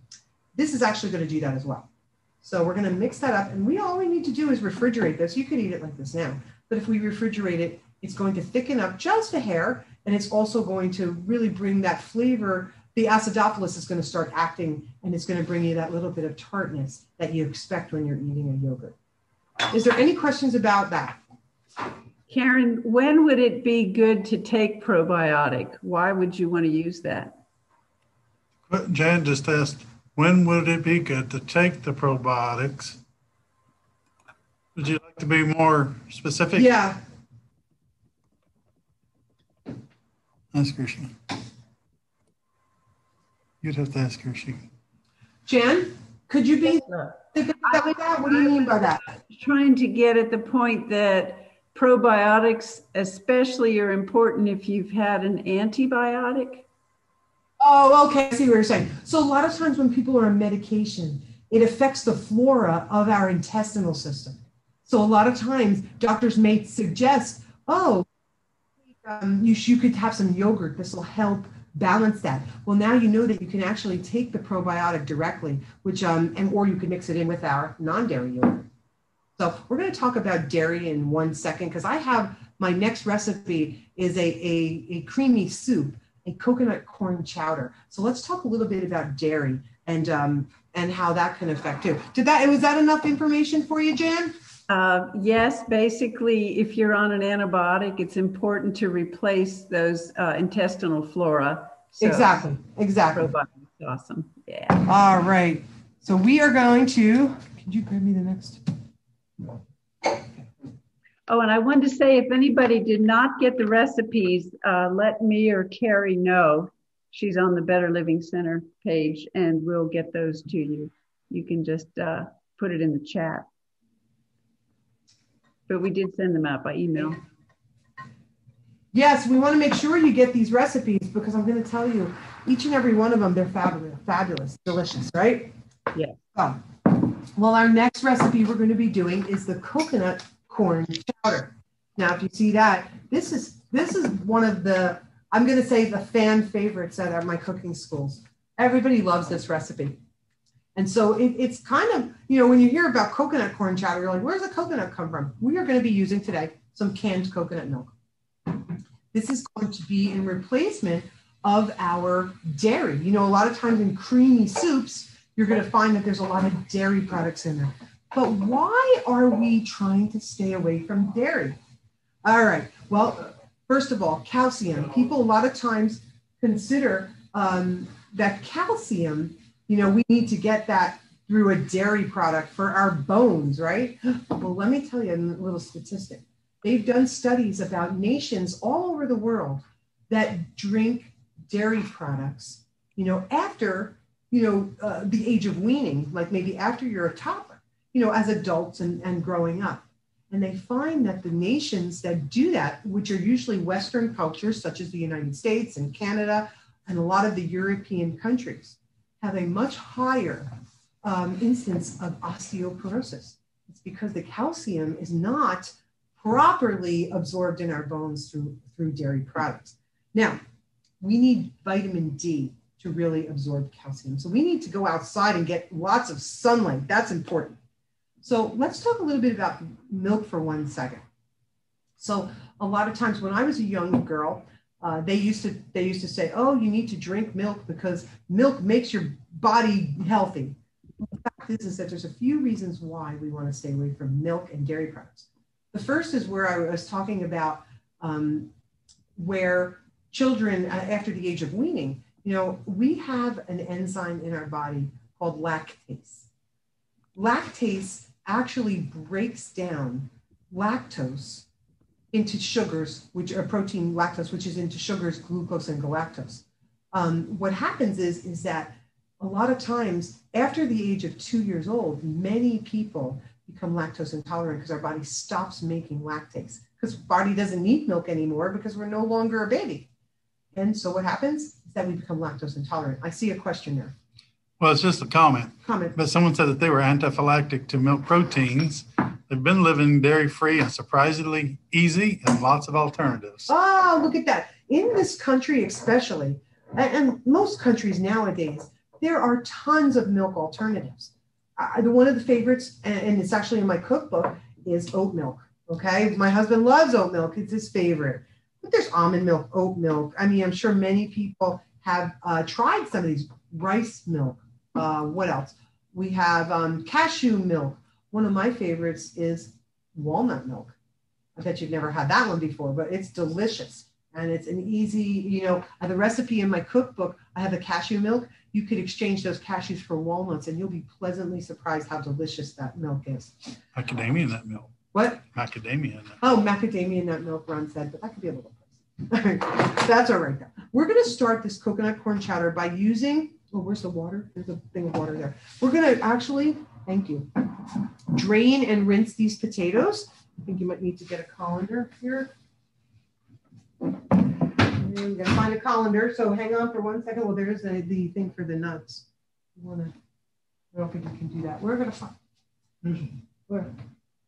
This is actually going to do that as well. So we're going to mix that up, and all we need to do is refrigerate this. You could eat it like this now, but if we refrigerate it, it's going to thicken up just a hair, and it's also going to really bring that flavor. The acidophilus is going to start acting, and it's going to bring you that little bit of tartness that you expect when you're eating a yogurt. Is there any questions about that? Carin, when would it be good to take probiotic? Why would you want to use that? Jan just asked, when would it be good to take the probiotics? Would you like to be more specific? Yeah. Ask her. You'd have to ask her. Jan, could you be specific about that? What do you mean by that? Trying to get at the point that probiotics especially are important if you've had an antibiotic. Oh, okay. I see what you're saying. So a lot of times when people are on medication, it affects the flora of our intestinal system. So a lot of times doctors may suggest, you could have some yogurt. This will help balance that. Well, now you know that you can actually take the probiotic directly, which or you can mix it in with our non-dairy yogurt. So we're going to talk about dairy in 1 second, because I have my next recipe is a creamy soup, a coconut corn chowder. So let's talk a little bit about dairy and how that can affect too. Was that enough information for you, Jan? Yes, basically, if you're on an antibiotic, it's important to replace those intestinal flora. So exactly. Probiotics, awesome. Yeah. All right. So we are going to, could you grab me the next? Oh, and I wanted to say, if anybody did not get the recipes, let me or Carrie know. She's on the Better Living Center page, and we'll get those to you. You can just put it in the chat. But we did send them out by email. Yes, we want to make sure you get these recipes, because I'm going to tell you, each and every one of them, they're fabulous, delicious, right? Yeah. Well, our next recipe we're going to be doing is the coconut corn chowder. Now, if you see that, this is one of the, I'm going to say, the fan favorites at my cooking schools. Everybody loves this recipe. And so it's kind of, when you hear about coconut corn chowder, you're like, where's the coconut come from? We are going to be using today some canned coconut milk. This is going to be in replacement of our dairy. A lot of times in creamy soups, you're going to find that there's a lot of dairy products in there. But why are we trying to stay away from dairy? All right. Well, first of all, calcium. People a lot of times consider that calcium, we need to get that through a dairy product for our bones, right? Well, let me tell you a little statistic. They've done studies about nations all over the world that drink dairy products, after, the age of weaning, like maybe after you're a toddler, as adults and growing up. And they find that the nations that do that, which are usually Western cultures, such as the United States and Canada, and a lot of the European countries, have a much higher instance of osteoporosis. It's because the calcium is not properly absorbed in our bones through dairy products. Now, we need vitamin D to really absorb calcium. So we need to go outside and get lots of sunlight. That's important. So let's talk a little bit about milk for 1 second. So A lot of times when I was a young girl, they used to say, oh, you need to drink milk because milk makes your body healthy. The fact is that there's a few reasons why we want to stay away from milk and dairy products. The first is where I was talking about where children after the age of weaning, we have an enzyme in our body called lactase. Lactase actually breaks down lactose into sugars, which are protein lactose, which is into sugars, glucose and galactose. What happens is that a lot of times after the age of 2 years old, many people become lactose intolerant because our body stops making lactase because body doesn't need milk anymore because we're no longer a baby. And so what happens is that we become lactose intolerant. I see a question there. Well, it's just a comment. But someone said that they were anaphylactic to milk proteins. They've been living dairy-free and surprisingly easy and lots of alternatives. Oh, look at that. In this country especially, and most countries nowadays, there are tons of milk alternatives. One of the favorites, and it's actually in my cookbook, is oat milk. Okay, my husband loves oat milk. It's his favorite. But there's almond milk, oat milk. I mean, I'm sure many people have tried some of these. Rice milk. What else? We have cashew milk. One of my favorites is walnut milk. I bet you've never had that one before, but it's delicious. And it's an easy, the recipe in my cookbook, I have the cashew milk. You could exchange those cashews for walnuts and you'll be pleasantly surprised how delicious that milk is. Macadamia nut milk. What? Macadamia nut. Oh, macadamia nut milk, Ron said, but that could be a little pricey. That's all right. We're going to start this coconut corn chowder by using, where's the water? There's a thing of water there. We're going to actually, thank you, drain and rinse these potatoes. I think you might need to get a colander here. And we're going to find a colander. So hang on for 1 second. Well, there's the thing for the nuts. I don't think we can do that. We're going to find,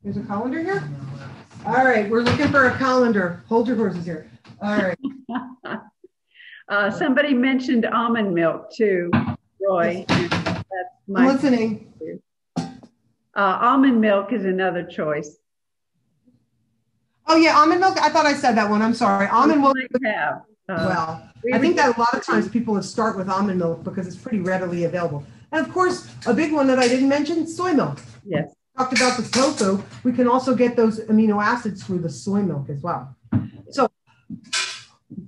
there's a colander here? All right, we're looking for a colander. Hold your horses here. All right. Somebody mentioned almond milk too, Roy. That's I'm listening. Almond milk is another choice. Oh yeah, almond milk. I thought I said that one. I'm sorry. Almond milk. I think that a lot of times people start with almond milk because it's pretty readily available. And of course, a big one that I didn't mention, soy milk. Yes. Talked about the tofu. We can also get those amino acids through the soy milk as well. So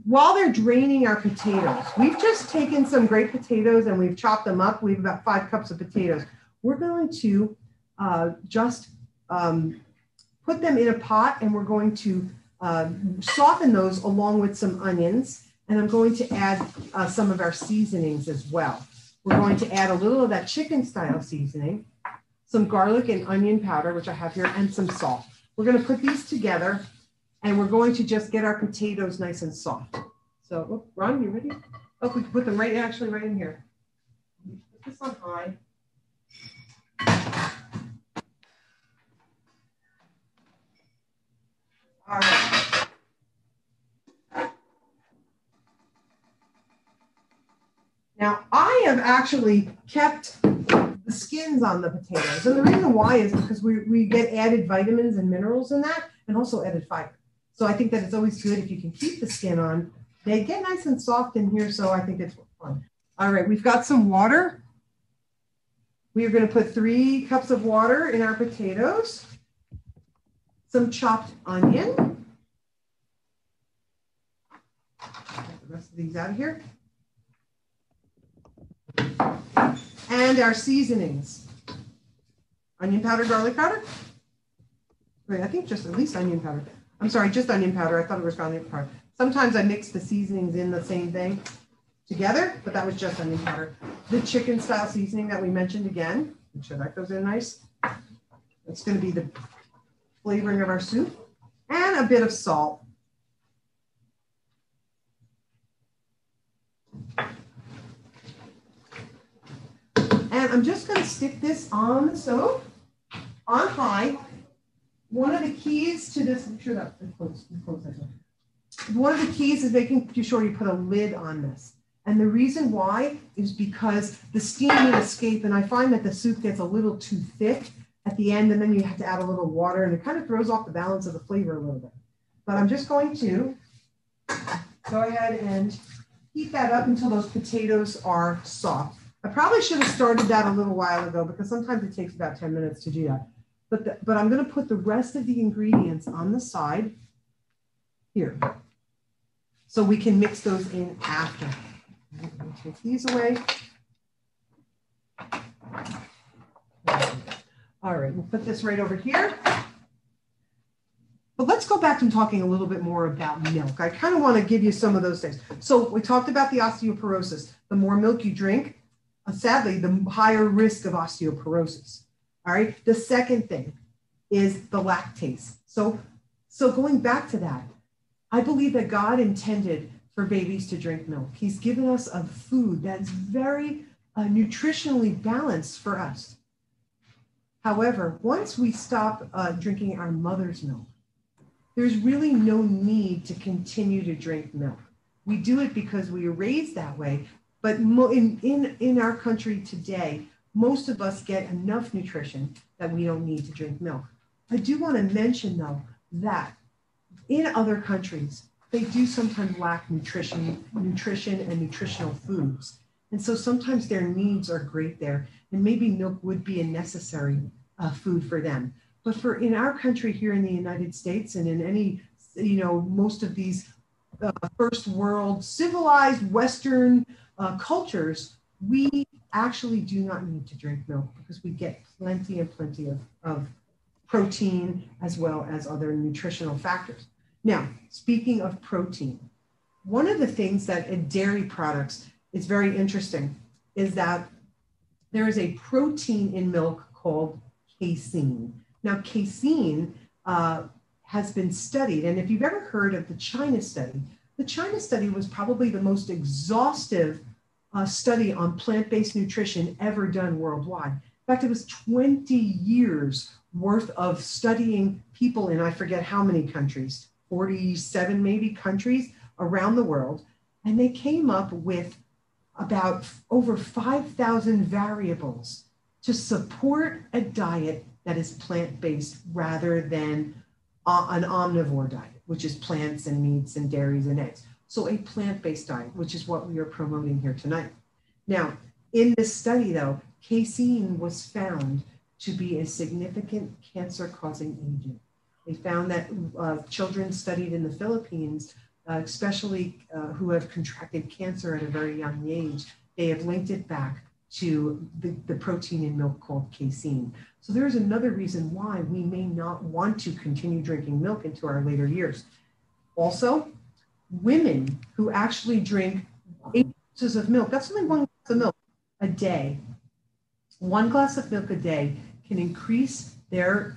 while they're draining our potatoes, we've just taken some great potatoes and we've chopped them up. We have about 5 cups of potatoes. We're going to just put them in a pot and we're going to soften those along with some onions. And I'm going to add some of our seasonings as well. We're going to add a little of that chicken style seasoning, some garlic and onion powder, which I have here, and some salt. We're going to put these together and we're going to just get our potatoes nice and soft. So, Ron, you ready? Oh, we can put them right in here. Put this on high. All right. Now, I have actually kept the skins on the potatoes. And the reason why is because we get added vitamins and minerals in that and also added fiber. So I think that it's always good if you can keep the skin on. They get nice and soft in here, so I think it's fun. All right, we've got some water. We are going to put 3 cups of water in our potatoes, some chopped onion. Get the rest of these out of here. And our seasonings. Onion powder, garlic powder. Wait, I think just at least onion powder. I'm sorry, just onion powder. I thought it was garlic powder. Sometimes I mix the seasonings in the same thing together, but that was just onion powder. The chicken style seasoning that we mentioned again. Make sure that goes in nice. That's going to be the flavoring of our soup. And a bit of salt. And I'm just going to stick this on the stove, on high. One of the keys to this, make sure that close that. One of the keys is making sure you put a lid on this. And the reason why is because the steam will escape. And I find that the soup gets a little too thick at the end, and then you have to add a little water, and it kind of throws off the balance of the flavor a little bit. But I'm just going to go ahead and heat that up until those potatoes are soft. I probably should have started that a little while ago because sometimes it takes about 10 minutes to do that. But I'm going to put the rest of the ingredients on the side here so we can mix those in after. Let me take these away. All right, we'll put this right over here. But let's go back to talking a little bit more about milk. I kind of want to give you some of those things. So we talked about the osteoporosis. The more milk you drink, sadly, the higher risk of osteoporosis. All right. The second thing is the lactase. So going back to that, I believe that God intended for babies to drink milk. He's given us a food that's very nutritionally balanced for us. However, once we stop drinking our mother's milk, there's really no need to continue to drink milk. We do it because we are raised that way, but in our country today, most of us get enough nutrition that we don't need to drink milk. I do want to mention, though, that in other countries, they do sometimes lack nutrition and nutritional foods. And so sometimes their needs are great there, and maybe milk would be a necessary food for them. But in our country here in the United States and in any, most of these first world civilized Western cultures, we actually do not need to drink milk because we get plenty and plenty of protein as well as other nutritional factors. Now, speaking of protein, one of the things that in dairy products is very interesting is that there is a protein in milk called casein. Now, casein has been studied, and if you've ever heard of the China study was probably the most exhaustive study on plant-based nutrition ever done worldwide. In fact, it was 20 years worth of studying people in, I forget how many countries, 47 maybe countries around the world, and they came up with about over 5,000 variables to support a diet that is plant-based rather than an omnivore diet, which is plants and meats and dairies and eggs. So a plant-based diet, which is what we are promoting here tonight. Now, in this study, though, casein was found to be a significant cancer-causing agent. They found that children studied in the Philippines, especially who have contracted cancer at a very young age, they have linked it back to the protein in milk called casein. So there's another reason why we may not want to continue drinking milk into our later years. Also, women who actually drink 8 ounces of milk, that's only 1 glass of milk a day. 1 glass of milk a day can increase their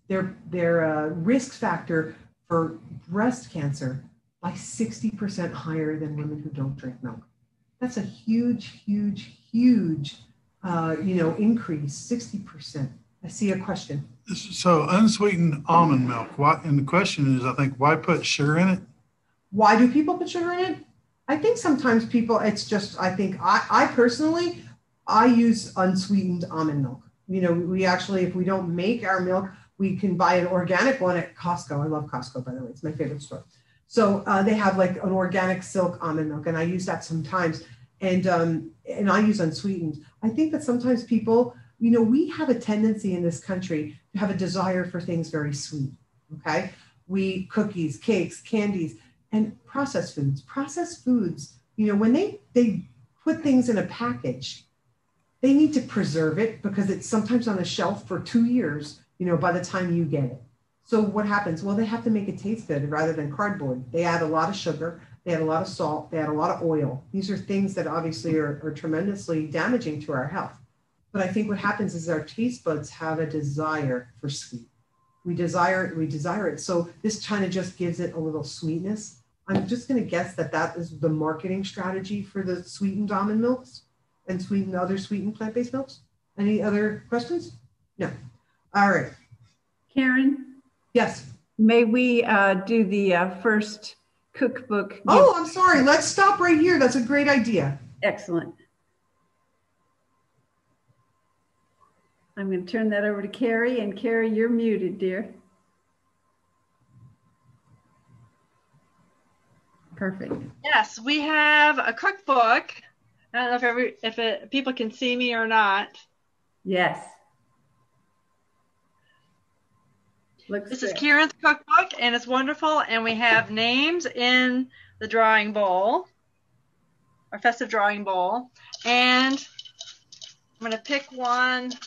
risk factor for breast cancer by 60% higher than women who don't drink milk. That's a huge, huge, huge, increase, 60%. I see a question. So unsweetened almond milk. And the question is, I think, why put sugar in it? Why do people put sugar in it? I think sometimes people, it's just, I personally, I use unsweetened almond milk. We actually, if we don't make our milk, we can buy an organic one at Costco. I love Costco, by the way. It's my favorite store. So they have like an organic silk almond milk, and I use that sometimes. And I use unsweetened. I think that sometimes people, we have a tendency in this country to have a desire for things very sweet, okay? Cookies, cakes, candies, and processed foods. Processed foods, when they put things in a package, they need to preserve it because it's sometimes on a shelf for 2 years, by the time you get it. So what happens? Well, they have to make it taste good rather than cardboard. They add a lot of sugar, they add a lot of salt, they add a lot of oil. These are things that obviously are tremendously damaging to our health. But I think what happens is our taste buds have a desire for sweet. We desire it. So this kind of just gives it a little sweetness. I'm just going to guess that is the marketing strategy for the sweetened almond milks and other sweetened plant-based milks. Any other questions? No. All right. Carin? Yes. May we do the first cookbook? Oh, I'm sorry. Let's stop right here. That's a great idea. Excellent. I'm going to turn that over to Carrie. And Carrie, you're muted, dear. Perfect. Yes, we have a cookbook. I don't know if people can see me or not. Yes. This is Carin's cookbook, and it's wonderful. And we have names in the drawing bowl, our festive drawing bowl. And I'm going to pick one. Here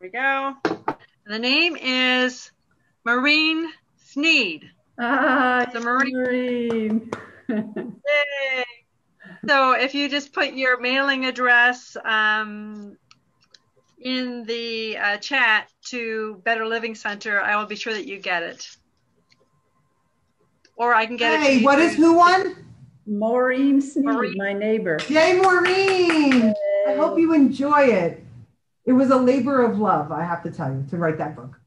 we go. And the name is Maureen Sneed. Ah, so Maureen. Yay. So if you just put your mailing address in the chat to Better Living Center, I will be sure that you get it. Or I can get it. Hey, what is who won? Maureen Sneed, my neighbor. Yay, Maureen! Yay. I hope you enjoy it. It was a labor of love, I have to tell you, to write that book.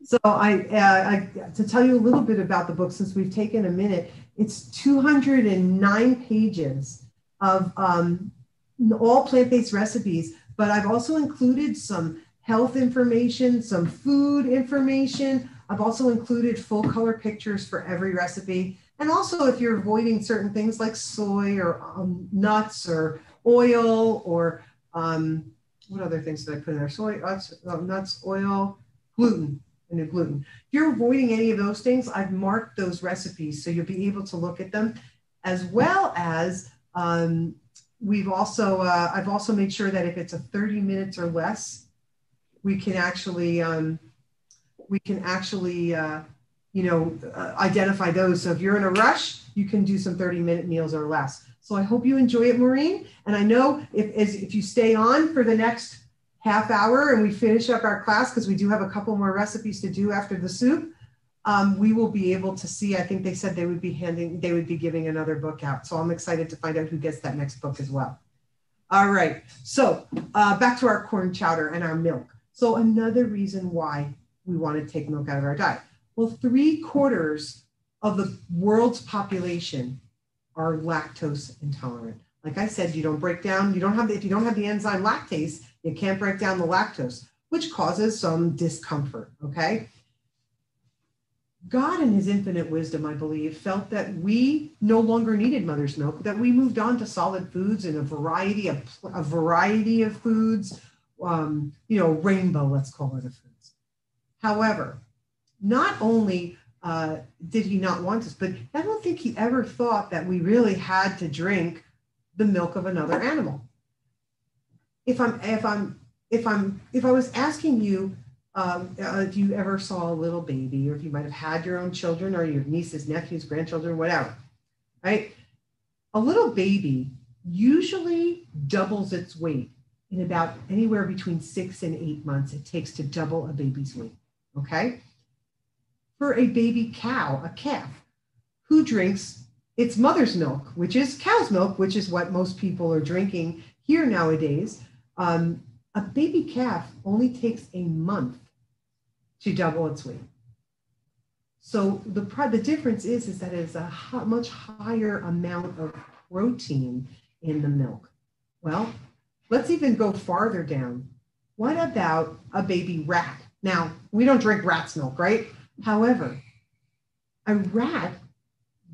So I to tell you a little bit about the book, since we've taken a minute, it's 209 pages of all plant-based recipes, but I've also included some health information, some food information. I've also included full color pictures for every recipe. And also if you're avoiding certain things like soy or nuts or oil or what other things did I put in there? Soy, nuts, oil, gluten. And gluten. If you're avoiding any of those things, I've marked those recipes so you'll be able to look at them, as well as I've also made sure that if it's a 30 minutes or less, we can actually identify those. So if you're in a rush, you can do some 30-minute meals or less. So I hope you enjoy it, Maureen. And I know if you stay on for the next half hour and we finish up our class, because we do have a couple more recipes to do after the soup, we will be able to see. I think they said they would be giving another book out. So I'm excited to find out who gets that next book as well. All right, so back to our corn chowder and our milk. So another reason why we want to take milk out of our diet. Well, 3/4 of the world's population are lactose intolerant. Like I said, if you don't have the enzyme lactase, you can't break down the lactose, which causes some discomfort, okay? God in his infinite wisdom, I believe, felt that we no longer needed mother's milk, that we moved on to solid foods and a variety of foods, rainbow, let's call it, of foods. However, not only did he not want us, but I don't think he ever thought that we really had to drink the milk of another animal. If I was asking you if you ever saw a little baby, or if you might have had your own children or your nieces, nephews, grandchildren, whatever, right? A little baby usually doubles its weight in about anywhere between 6 and 8 months. It takes to double a baby's weight, okay? For a baby cow, a calf, who drinks its mother's milk, which is cow's milk, which is what most people are drinking here nowadays, a baby calf only takes a month to double its weight. So the difference is that it's a much higher amount of protein in the milk. Well, let's even go farther down. What about a baby rat? Now, we don't drink rat's milk, right? However, a rat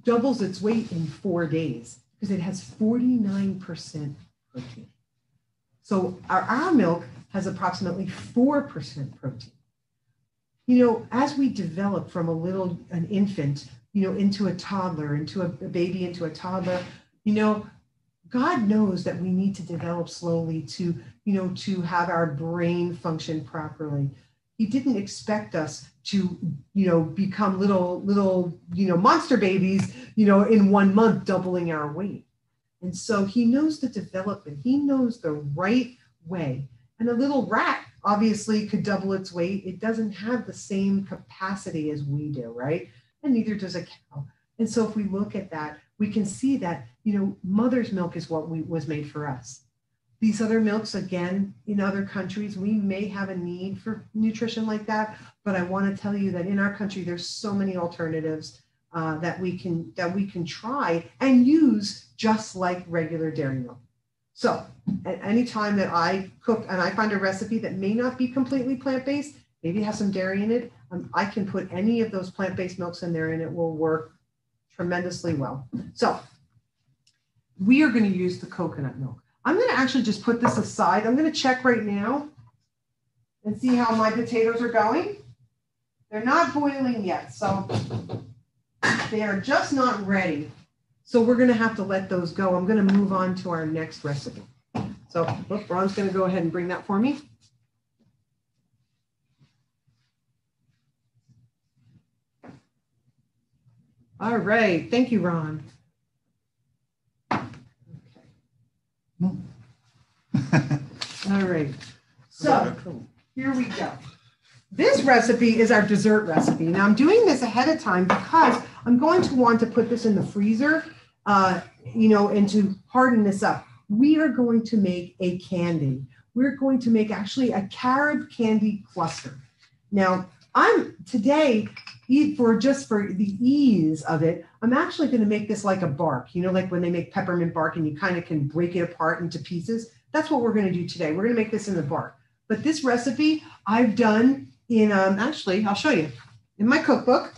doubles its weight in 4 days because it has 49% protein. So our milk has approximately 4% protein. As we develop from an infant, into a toddler, into a baby, into a toddler, God knows that we need to develop slowly to have our brain function properly. He didn't expect us to, become little monster babies, in 1 month, doubling our weight. And so he knows the development. He knows the right way. And a little rat obviously could double its weight. It doesn't have the same capacity as we do, right? And neither does a cow. And so if we look at that, we can see that, mother's milk is what was made for us. These other milks, again, in other countries, we may have a need for nutrition like that, but I want to tell you that in our country, there's so many alternatives that we can try and use just like regular dairy milk. So at any time that I cook and I find a recipe that may not be completely plant-based, Maybe it has some dairy in it. I can put any of those plant-based milks in there and it will work tremendously well. So we are going to use the coconut milk. I'm going to actually just put this aside. I'm going to check right now and see how my potatoes are going. They're not boiling yet, so they are just not ready. So we're going to have to let those go. I'm going to move on to our next recipe. So Ron's going to go ahead and bring that for me. All right. Thank you, Ron. Okay. All right. So here we go. This recipe is our dessert recipe. Now I'm doing this ahead of time because I'm going to want to put this in the freezer, and to harden this up. We are going to make a candy. We're going to make actually a carob candy cluster. Now today, for the ease of it, I'm actually going to make this like a bark, like when they make peppermint bark and you kind of can break it apart into pieces. That's what we're going to do today. We're going to make this in the bark. But this recipe I've done in, actually, I'll show you in my cookbook,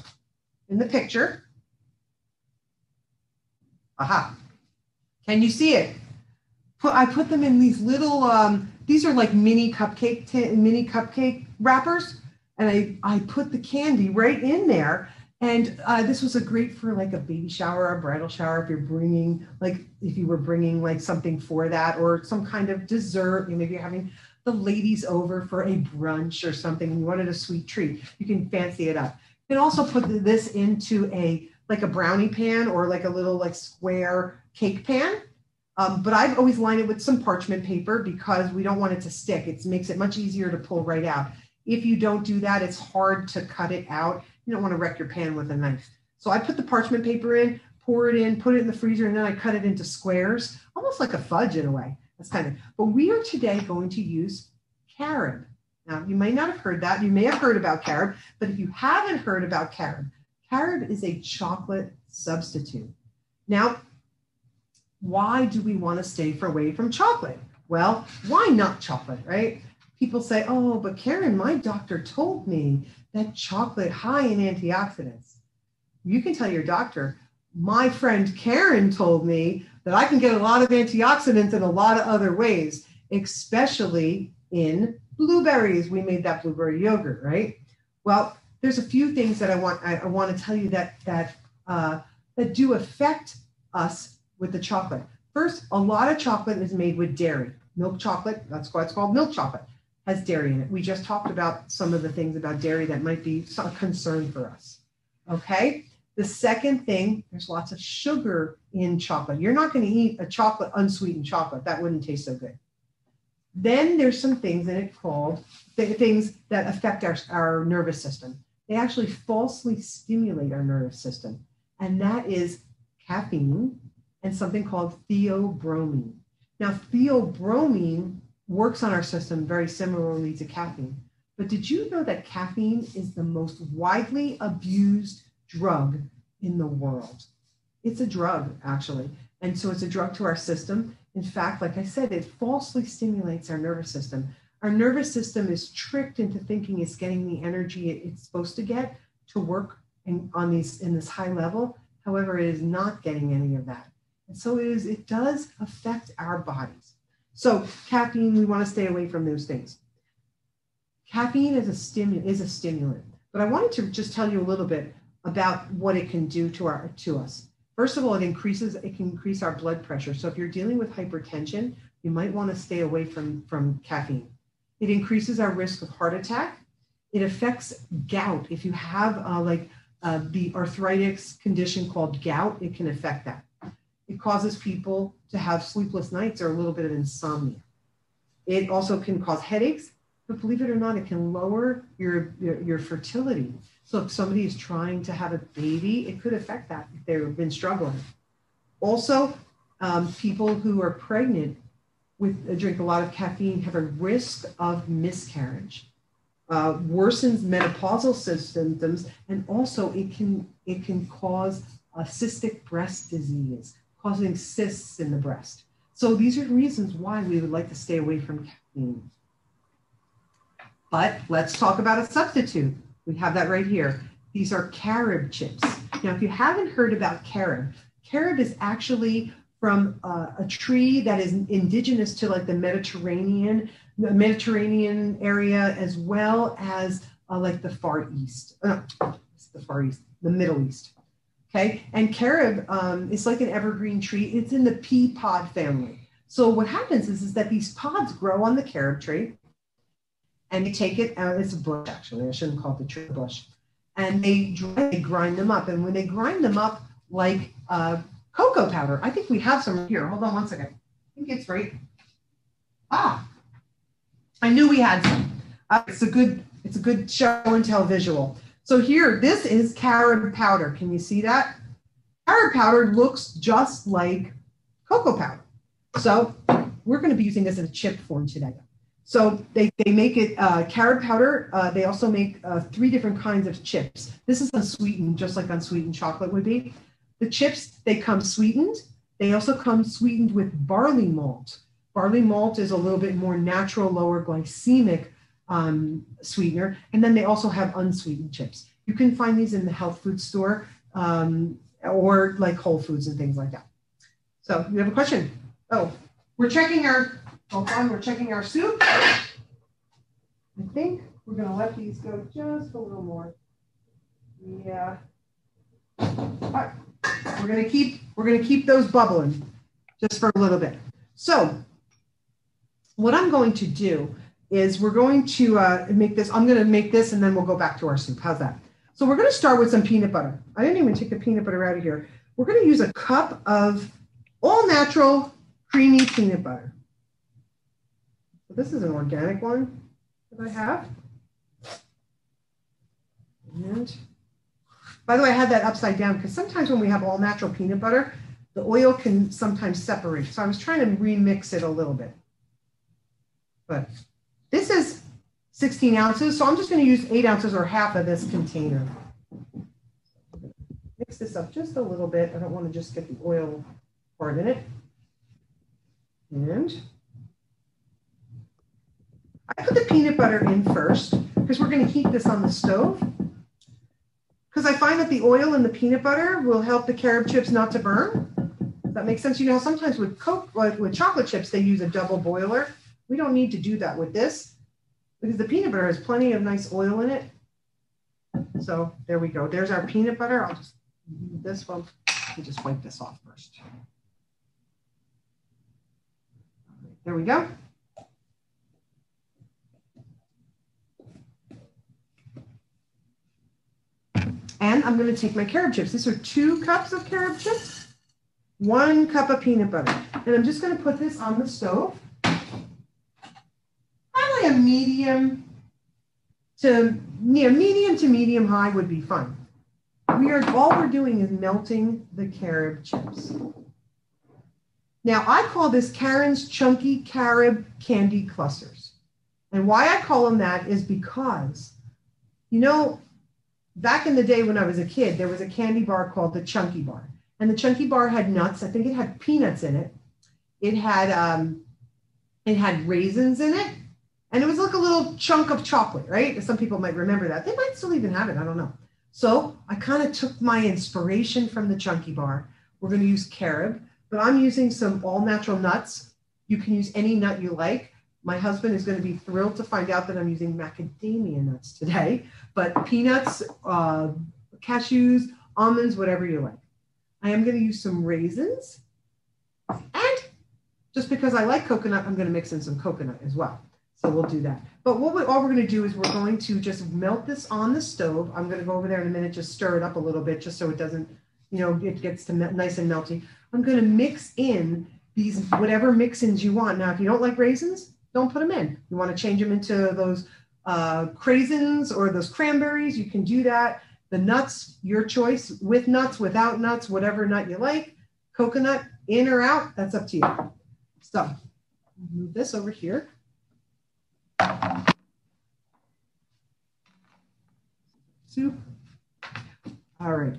in the picture. Aha. Can you see it? I put them in these little, these are like mini cupcake wrappers. And I put the candy right in there. And this was great for like a baby shower, a bridal shower, if you were bringing like something for that, or some kind of dessert. Maybe you're having the ladies over for a brunch or something and you wanted a sweet treat. You can fancy it up. You can also put this into a brownie pan or like a little square cake pan. But I've always lined it with some parchment paper because we don't want it to stick. It makes it much easier to pull right out. If you don't do that, it's hard to cut it out. You don't want to wreck your pan with a knife. So I put the parchment paper in, pour it in, put it in the freezer, and then I cut it into squares, almost like a fudge in a way. But we are today going to use carob. Now, you may not have heard that. You may have heard about carob, but if you haven't heard about carob is a chocolate substitute. Now, why do we want to stay away from chocolate? Well, why not chocolate, right? People say, oh, but Carin, my doctor told me that chocolate high in antioxidants. You can tell your doctor, my friend Carin told me that I can get a lot of antioxidants in a lot of other ways, especially in blueberries. We made that blueberry yogurt, right? Well, there's a few things that I want to tell you that do affect us with the chocolate. First, a lot of chocolate is made with dairy. Milk chocolate, that's why it's called milk chocolate, has dairy in it. We just talked about some of the things about dairy that might be a concern for us. Okay? The second thing, there's lots of sugar in chocolate. You're not going to eat a chocolate, unsweetened chocolate. That wouldn't taste so good. Then there's some things in it called things that affect our nervous system. They actually falsely stimulate our nervous system. And that is caffeine and something called theobromine. Now, theobromine works on our system very similarly to caffeine. But did you know that caffeine is the most widely abused drug in the world? It's a drug, actually. And so it's a drug to our system. In fact, like I said, it falsely stimulates our nervous system. Our nervous system is tricked into thinking it's getting the energy it's supposed to get to work in this high level. However, it is not getting any of that. And so it does affect our bodies. So caffeine, we want to stay away from those things. Caffeine is a stimulant, but I wanted to just tell you a little bit about what it can do to us. First of all, it can increase our blood pressure. So if you're dealing with hypertension, you might want to stay away from caffeine. It increases our risk of heart attack. It affects gout. If you have the arthritis condition called gout, it can affect that. It causes people to have sleepless nights or a little bit of insomnia. It also can cause headaches, but believe it or not, it can lower your fertility. So if somebody is trying to have a baby, it could affect that if they've been struggling. Also, people who are pregnant drink a lot of caffeine have a risk of miscarriage, worsens menopausal symptoms, and also it can cause a cystic breast disease, causing cysts in the breast. So these are reasons why we would like to stay away from caffeine. But let's talk about a substitute. We have that right here. These are carob chips. Now, if you haven't heard about carob, carob is actually from a tree that is indigenous to like the Mediterranean area, as well as like the Far East. The Middle East. Okay, and carob is like an evergreen tree. It's in the pea pod family. So what happens is that these pods grow on the carob tree, and they take it out. It's a bush, actually. I shouldn't call it the tree bush. And they grind them up. And when they grind them up like cocoa powder, I think we have some here. Hold on one second. I think it's right. Ah, I knew we had some. It's a good show and tell visual. So here, this is carob powder. Can you see that? Carob powder looks just like cocoa powder. So we're going to be using this in a chip form today. So they make it carob powder. They also make 3 different kinds of chips. This is unsweetened, just like unsweetened chocolate would be. The chips, they come sweetened. They also come sweetened with barley malt. Barley malt is a little bit more natural, lower glycemic sweetener. And then they also have unsweetened chips. You can find these in the health food store or like Whole Foods and things like that. So you have a question? Oh, we're checking our soup. I think we're going to let these go just a little more. Yeah. All right. We're going to keep those bubbling just for a little bit. So what I'm going to do is we're going to make this. I'm going to make this and then we'll go back to our soup. How's that? So we're going to start with some peanut butter. I didn't even take the peanut butter out of here. We're going to use a cup of all natural creamy peanut butter. So this is an organic one that I have. And by the way, I had that upside down because sometimes when we have all natural peanut butter, the oil can sometimes separate. So I was trying to remix it a little bit. But this is 16 ounces, so I'm just going to use 8 ounces or half of this container. Mix this up just a little bit. I don't want to just get the oil part in it. And I put the peanut butter in first because we're going to heat this on the stove. Because I find that the oil in the peanut butter will help the carob chips not to burn. Does that make sense? You know, sometimes with chocolate chips, they use a double boiler. We don't need to do that with this because the peanut butter has plenty of nice oil in it. So there we go. There's our peanut butter. I'll just use this one. Let me just wipe this off first. There we go. And I'm going to take my carob chips. These are 2 cups of carob chips, 1 cup of peanut butter. And I'm just going to put this on the stove. Probably a medium to medium high would be fine. All we're doing is melting the carob chips. Now I call this Carin's Chunky Carob Candy Clusters. And why I call them that is because, you know, back in the day when I was a kid, there was a candy bar called the Chunky Bar. And the Chunky Bar had nuts. I think it had peanuts in it. It had raisins in it. And it was like a little chunk of chocolate, right? Some people might remember that. They might still even have it. I don't know. So I kind of took my inspiration from the Chunky Bar. We're going to use carob, but I'm using some all natural nuts. You can use any nut you like. My husband is going to be thrilled to find out that I'm using macadamia nuts today, but peanuts, cashews, almonds, whatever you like. I am going to use some raisins. And just because I like coconut, I'm going to mix in some coconut as well. So we'll do that. But all we're going to do is we're going to just melt this on the stove. I'm going to go over there in a minute, just stir it up a little bit, just so it doesn't, you know, it gets to nice and melty. I'm going to mix in these, whatever mix-ins you want. Now, if you don't like raisins, don't put them in. You want to change them into those craisins or those cranberries, you can do that. The nuts, your choice, with nuts, without nuts, whatever nut you like. Coconut, in or out, that's up to you. So, move this over here. Soup. All right.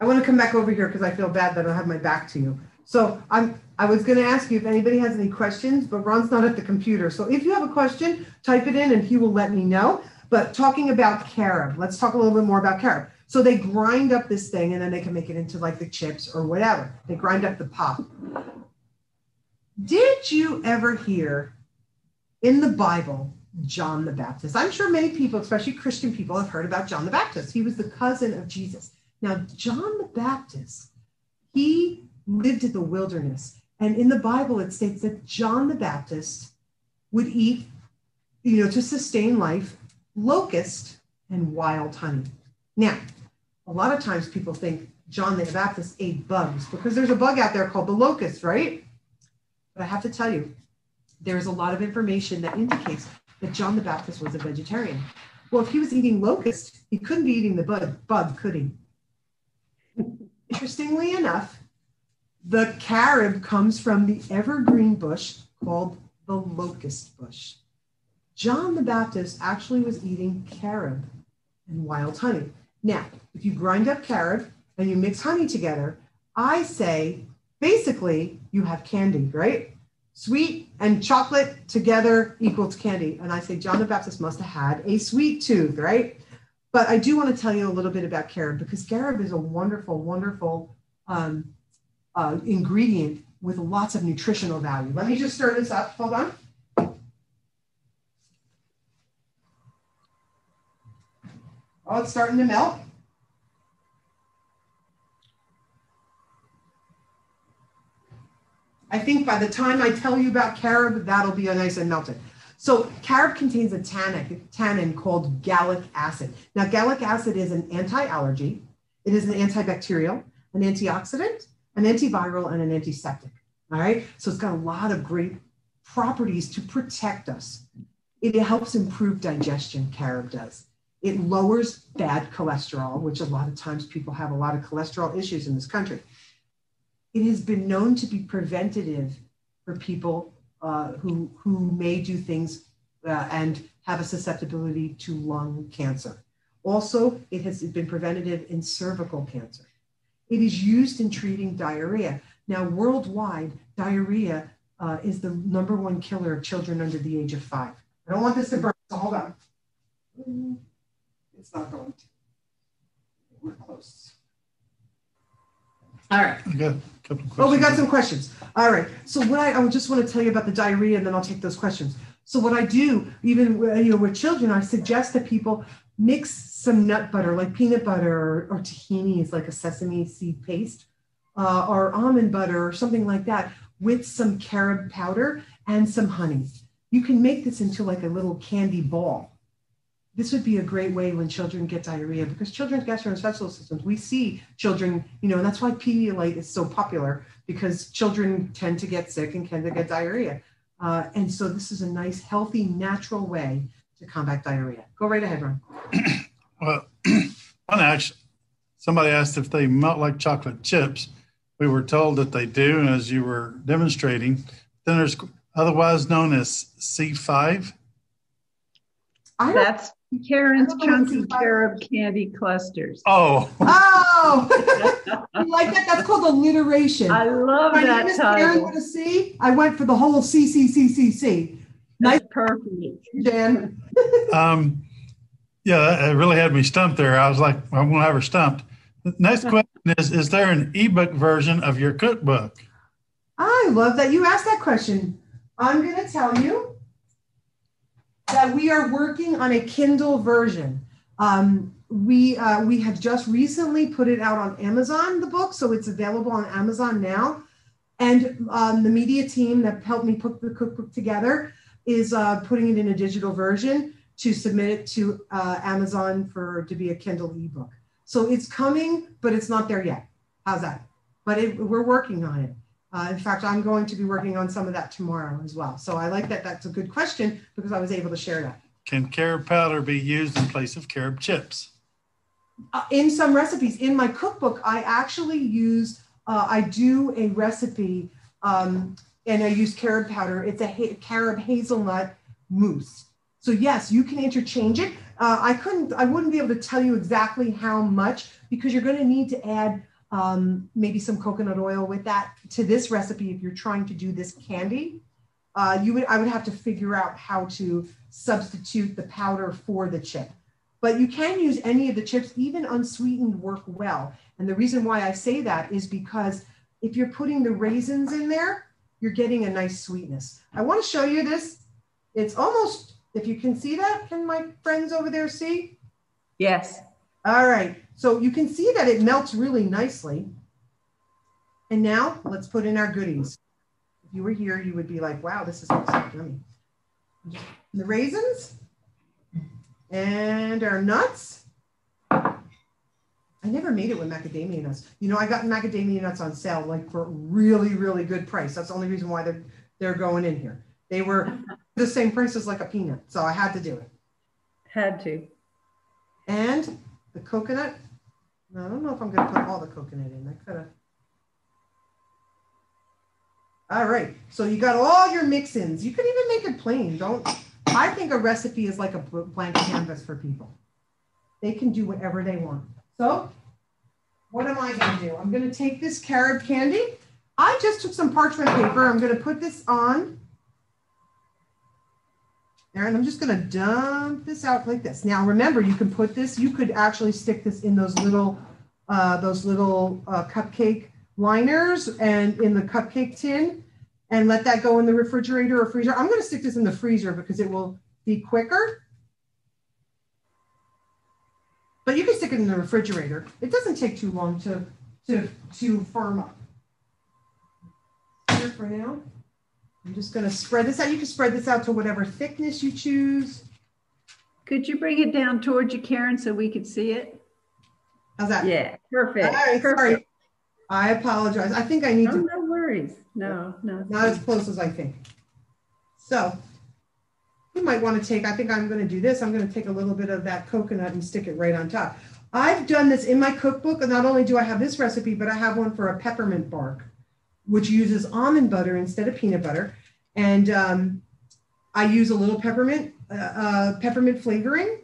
I want to come back over here because I feel bad that I have my back to you. So I was going to ask you if anybody has any questions, but Ron's not at the computer. So if you have a question, type it in and he will let me know. But talking about carob, let's talk a little bit more about carob. So they grind up this thing and then they can make it into like the chips or whatever. They grind up the pop. Did you ever hear in the Bible, John the Baptist? I'm sure many people, especially Christian people, have heard about John the Baptist. He was the cousin of Jesus. Now, John the Baptist, he lived in the wilderness. And in the Bible, it states that John the Baptist would eat, to sustain life, locust and wild honey. Now, a lot of times people think John the Baptist ate bugs because there's a bug out there called the locust, right? But I have to tell you, there's a lot of information that indicates that John the Baptist was a vegetarian. Well, if he was eating locust, he couldn't be eating the bug, could he? Interestingly enough, the carob comes from the evergreen bush called the locust bush. John the Baptist actually was eating carob and wild honey. Now, if you grind up carob and you mix honey together, I say, basically, you have candy, right? Sweet and chocolate together equals candy. And I say John the Baptist must have had a sweet tooth, right? But I do want to tell you a little bit about carob because carob is a wonderful, wonderful ingredient with lots of nutritional value. Let me just stir this up. Hold on. Oh, it's starting to melt. I think by the time I tell you about carob, that'll be nice and melted. So carob contains a tannin called gallic acid. Now, gallic acid is an anti-allergy. It is an antibacterial, an antioxidant, an antiviral, and an antiseptic. All right. So it's got a lot of great properties to protect us. It helps improve digestion, carob does. It lowers bad cholesterol, which a lot of times people have a lot of cholesterol issues in this country. It has been known to be preventative for people who may do things and have a susceptibility to lung cancer. Also, it has been preventative in cervical cancer. It is used in treating diarrhea. Now, worldwide, diarrhea is the #1 killer of children under the age of 5. I don't want this to burn, so hold on. It's not going to. We're close. All right. I got a couple of questions. Oh, we got some questions. All right. So what I just want to tell you about the diarrhea, and then I'll take those questions. So what I do, even with children, I suggest that people mix some nut butter, like peanut butter or tahini is like a sesame seed paste, or almond butter or something like that, with some carob powder and some honey. You can make this into like a little candy ball. This would be a great way when children get diarrhea, because children's gastrointestinal systems, we see children, and that's why Pedialyte is so popular, because children tend to get sick and tend to get diarrhea. And so this is a nice, healthy, natural way to combat diarrhea. Go right ahead, Ron. Well, somebody asked if they melt like chocolate chips. We were told that they do, as you were demonstrating. Then there's otherwise known as C5. That's Carin's chunky carob candy clusters. Oh, you like that? That's called alliteration. I love that title. Carin with a C. I went for the whole C. Nice, perfect, Jan. Yeah, it really had me stumped there. I was like, I'm going to have her stumped. The next question is there an ebook version of your cookbook? I love that you asked that question. I'm going to tell you that we are working on a Kindle version. We have just recently put it out on Amazon, the book, so it's available on Amazon now. And the media team that helped me put the cookbook together is putting it in a digital version to submit it to Amazon to be a Kindle ebook. So it's coming, but it's not there yet. How's that? But we're working on it. In fact, I'm going to be working on some of that tomorrow as well. So I like that. That's a good question because I was able to share that. Can carob powder be used in place of carob chips? In some recipes. In my cookbook, I actually use, I do a recipe and I use carob powder. It's a carob hazelnut mousse. So yes, you can interchange it. I wouldn't be able to tell you exactly how much because you're going to need to add maybe some coconut oil with that. To this recipe, if you're trying to do this candy, I would have to figure out how to substitute the powder for the chip. But you can use any of the chips, even unsweetened work well. And the reason why I say that is because if you're putting the raisins in there, you're getting a nice sweetness. I want to show you this. It's almost, if you can see that, can my friends over there see? Yes. All right, so you can see that it melts really nicely. And now let's put in our goodies. If you were here, you would be like, wow, this is so yummy. The raisins and our nuts. I never made it with macadamia nuts. You know, I got macadamia nuts on sale, like for a really, really good price. That's the only reason why they're going in here. They were the same price as like a peanut, so I had to do it. Had to. And the coconut. Now, I don't know if I'm going to put all the coconut in. I could have. All right, so you got all your mix-ins. You could even make it plain. I think a recipe is like a blank canvas for people. They can do whatever they want. So what am I going to do? I'm going to take this carob candy. I just took some parchment paper. I'm going to put this on there, and I'm just going to dump this out like this. Now, remember, you can put this, you could actually stick this in those little cupcake liners and in the cupcake tin and let that go in the refrigerator or freezer. I'm going to stick this in the freezer because it will be quicker. But you can stick it in the refrigerator. It doesn't take too long to firm up. Here for now. I'm just going to spread this out. You can spread this out to whatever thickness you choose. Could you bring it down towards you, Carin, so we could see it? How's that? Yeah, perfect. All right, perfect. sorry. I apologize. I think I need to. No worries. No. Not as close as I think. So you might want to take, I think I'm going to do this. I'm going to take a little bit of that coconut and stick it right on top. I've done this in my cookbook. And not only do I have this recipe, but I have one for a peppermint bark, which uses almond butter instead of peanut butter. And I use a little peppermint flavoring.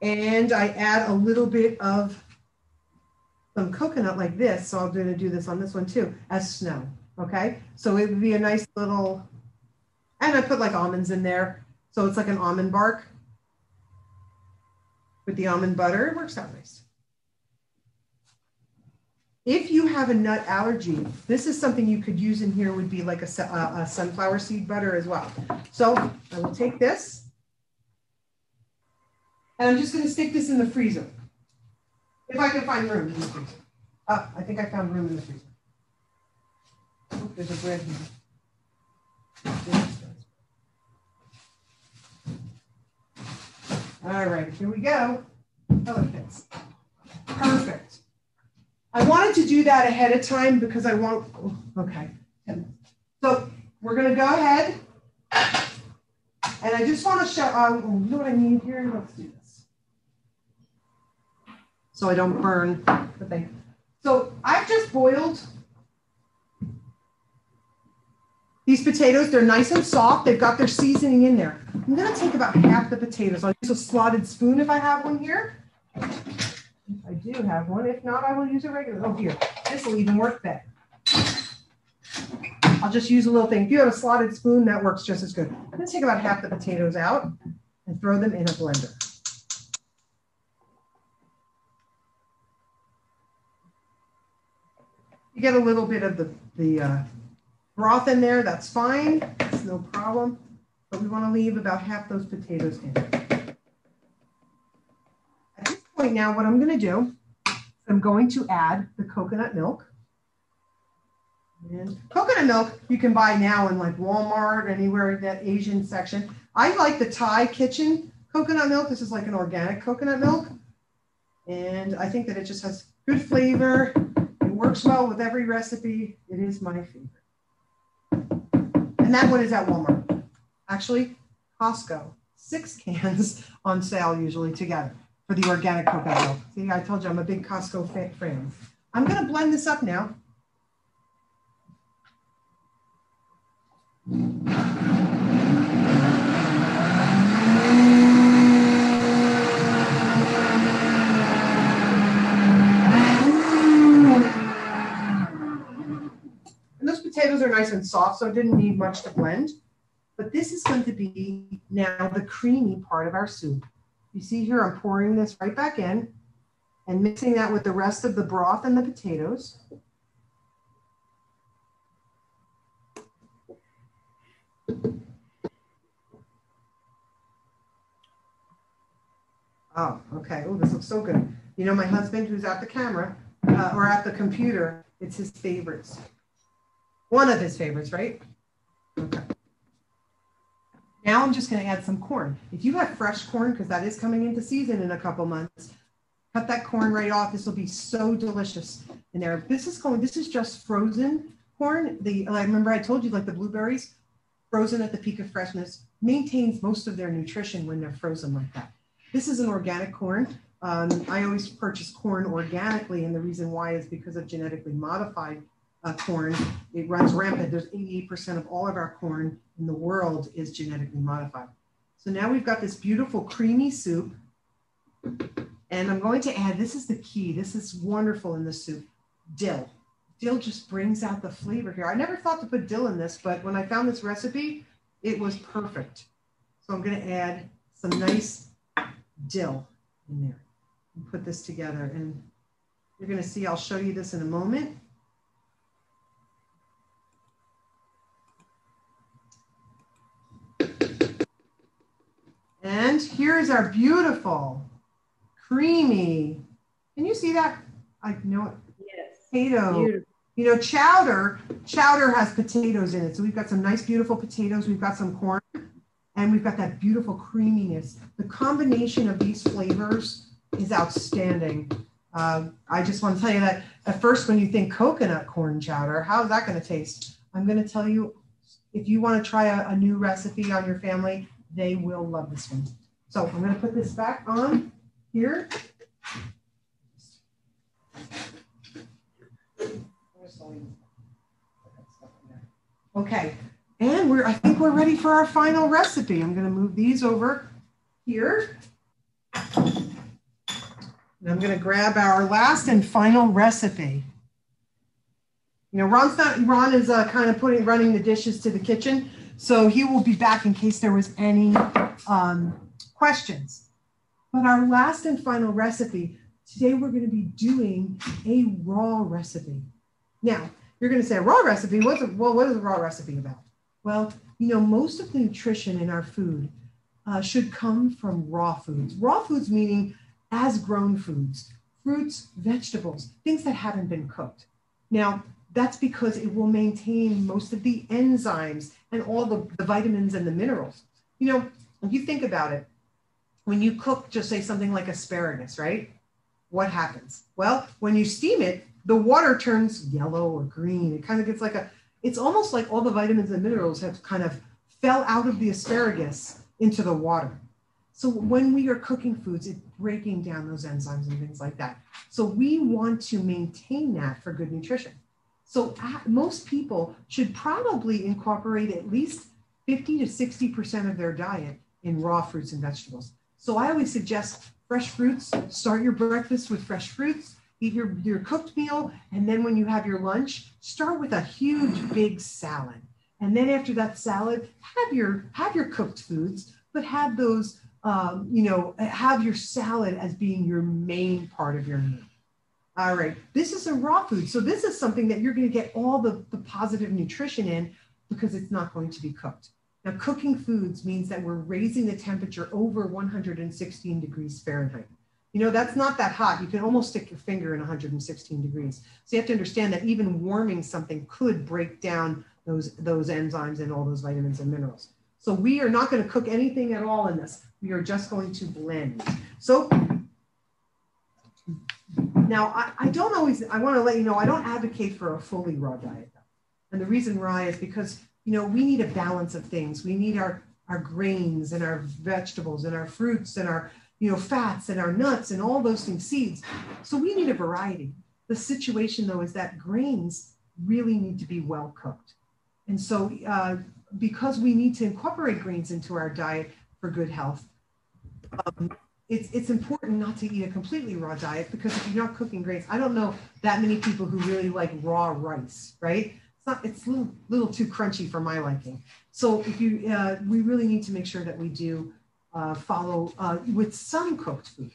And I add a little bit of some coconut like this. So I'm going to do this on this one too, as snow. Okay. So it would be a nice little, and I put like almonds in there. So it's like an almond bark with the almond butter. It works out nice. If you have a nut allergy, this is something you could use in here would be like a sunflower seed butter as well. So I will take this and I'm just going to stick this in the freezer. If I can find room in the freezer. Oh, I think I found room in the freezer. Oh, there's a bread here. All right, here we go. Oh, it fits. Perfect. I wanted to do that ahead of time because I want, okay. So we're going to go ahead and I just want to show, you know what I need here? Let's do this. So I don't burn the thing. So I've just boiled these potatoes. They're nice and soft. They've got their seasoning in there. I'm going to take about half the potatoes. I'll use a slotted spoon if I have one here. I do have one. If not, I will use a regular. Oh, here. This will even work better. I'll just use a little thing. If you have a slotted spoon, that works just as good. I'm going to take about half the potatoes out and throw them in a blender. You get a little bit of the broth in there. That's fine. That's no problem. But we want to leave about half those potatoes in. At this point now, what I'm going to do, I'm going to add the coconut milk. And coconut milk you can buy now in like Walmart, anywhere in that Asian section. I like the Thai kitchen coconut milk. This is like an organic coconut milk. And I think that it just has good flavor. It works well with every recipe. It is my favorite. And that one is at Walmart. Actually, Costco. 6 cans on sale usually together for the organic coconut milk. See, I told you I'm a big Costco fan. I'm going to blend this up now. nice and soft, so it didn't need much to blend. But this is going to be now the creamy part of our soup. You see here, I'm pouring this right back in and mixing that with the rest of the broth and the potatoes. Oh, okay. Oh, this looks so good. You know, my husband, who's at the camera or at the computer, it's his favorites. One of his favorites, right? Okay. Now I'm just going to add some corn. If you have fresh corn, because that is coming into season in a couple months, cut that corn right off. This will be so delicious in there. This is just frozen corn. I remember I told you, like the blueberries, frozen at the peak of freshness, maintains most of their nutrition when they're frozen like that. This is an organic corn. I always purchase corn organically, and the reason why is because of genetically modified corn. It runs rampant. There's 88% of all of our corn in the world is genetically modified. So now we've got this beautiful creamy soup, and I'm going to add, this is the key, this is wonderful in the soup, dill. Dill just brings out the flavor here. I never thought to put dill in this, but when I found this recipe, it was perfect. So I'm going to add some nice dill in there and put this together. And you're going to see, I'll show you this in a moment. And here's our beautiful, creamy, can you see that? I know it. Yes. Potato. Beautiful. You know, chowder has potatoes in it. So we've got some nice, beautiful potatoes. We've got some corn, and we've got that beautiful creaminess. The combination of these flavors is outstanding. I just want to tell you that at first, when you think coconut corn chowder, how's that going to taste? I'm going to tell you, if you want to try a new recipe on your family, they will love this one. So I'm going to put this back on here. Okay, and I think we're ready for our final recipe. I'm going to move these over here. And I'm going to grab our last and final recipe. You know, Ron is kind of running the dishes to the kitchen, so he will be back in case there was any questions. But our last and final recipe, today we're going to be doing a raw recipe. Now, you're going to say a raw recipe, what is a raw recipe about? Well, you know, most of the nutrition in our food should come from raw foods. Raw foods meaning as grown foods, fruits, vegetables, things that haven't been cooked. Now, that's because it will maintain most of the enzymes and all the vitamins and the minerals. You know, if you think about it, when you cook, just say something like asparagus, right? What happens? Well, when you steam it, the water turns yellow or green. It kind of gets like it's almost like all the vitamins and minerals have kind of fell out of the asparagus into the water. So when we are cooking foods, it's breaking down those enzymes and things like that. So we want to maintain that for good nutrition. So most people should probably incorporate at least 50 to 60% of their diet in raw fruits and vegetables. So I always suggest fresh fruits. Start your breakfast with fresh fruits. Eat your cooked meal, and then when you have your lunch, start with a huge big salad. And then after that salad, have your cooked foods, but have those have your salad as being your main part of your meal. All right, this is a raw food, so this is something that you're going to get all the positive nutrition in because it's not going to be cooked. Now, cooking foods means that we're raising the temperature over 116 degrees Fahrenheit. You know, that's not that hot. You can almost stick your finger in 116 degrees. So you have to understand that even warming something could break down those enzymes and all those vitamins and minerals. So we are not going to cook anything at all in this. We are just going to blend. So now I want to let you know, I don't advocate for a fully raw diet. And the reason why is because, you know, we need a balance of things. We need our grains and our vegetables and our fruits and our fats and our nuts and all those things, seeds. So we need a variety. The situation though is that grains really need to be well cooked. And so because we need to incorporate grains into our diet for good health, it's important not to eat a completely raw diet, because if you're not cooking grains, I don't know that many people who really like raw rice, right? it's a little too crunchy for my liking. So if you, we really need to make sure that we do follow with some cooked foods.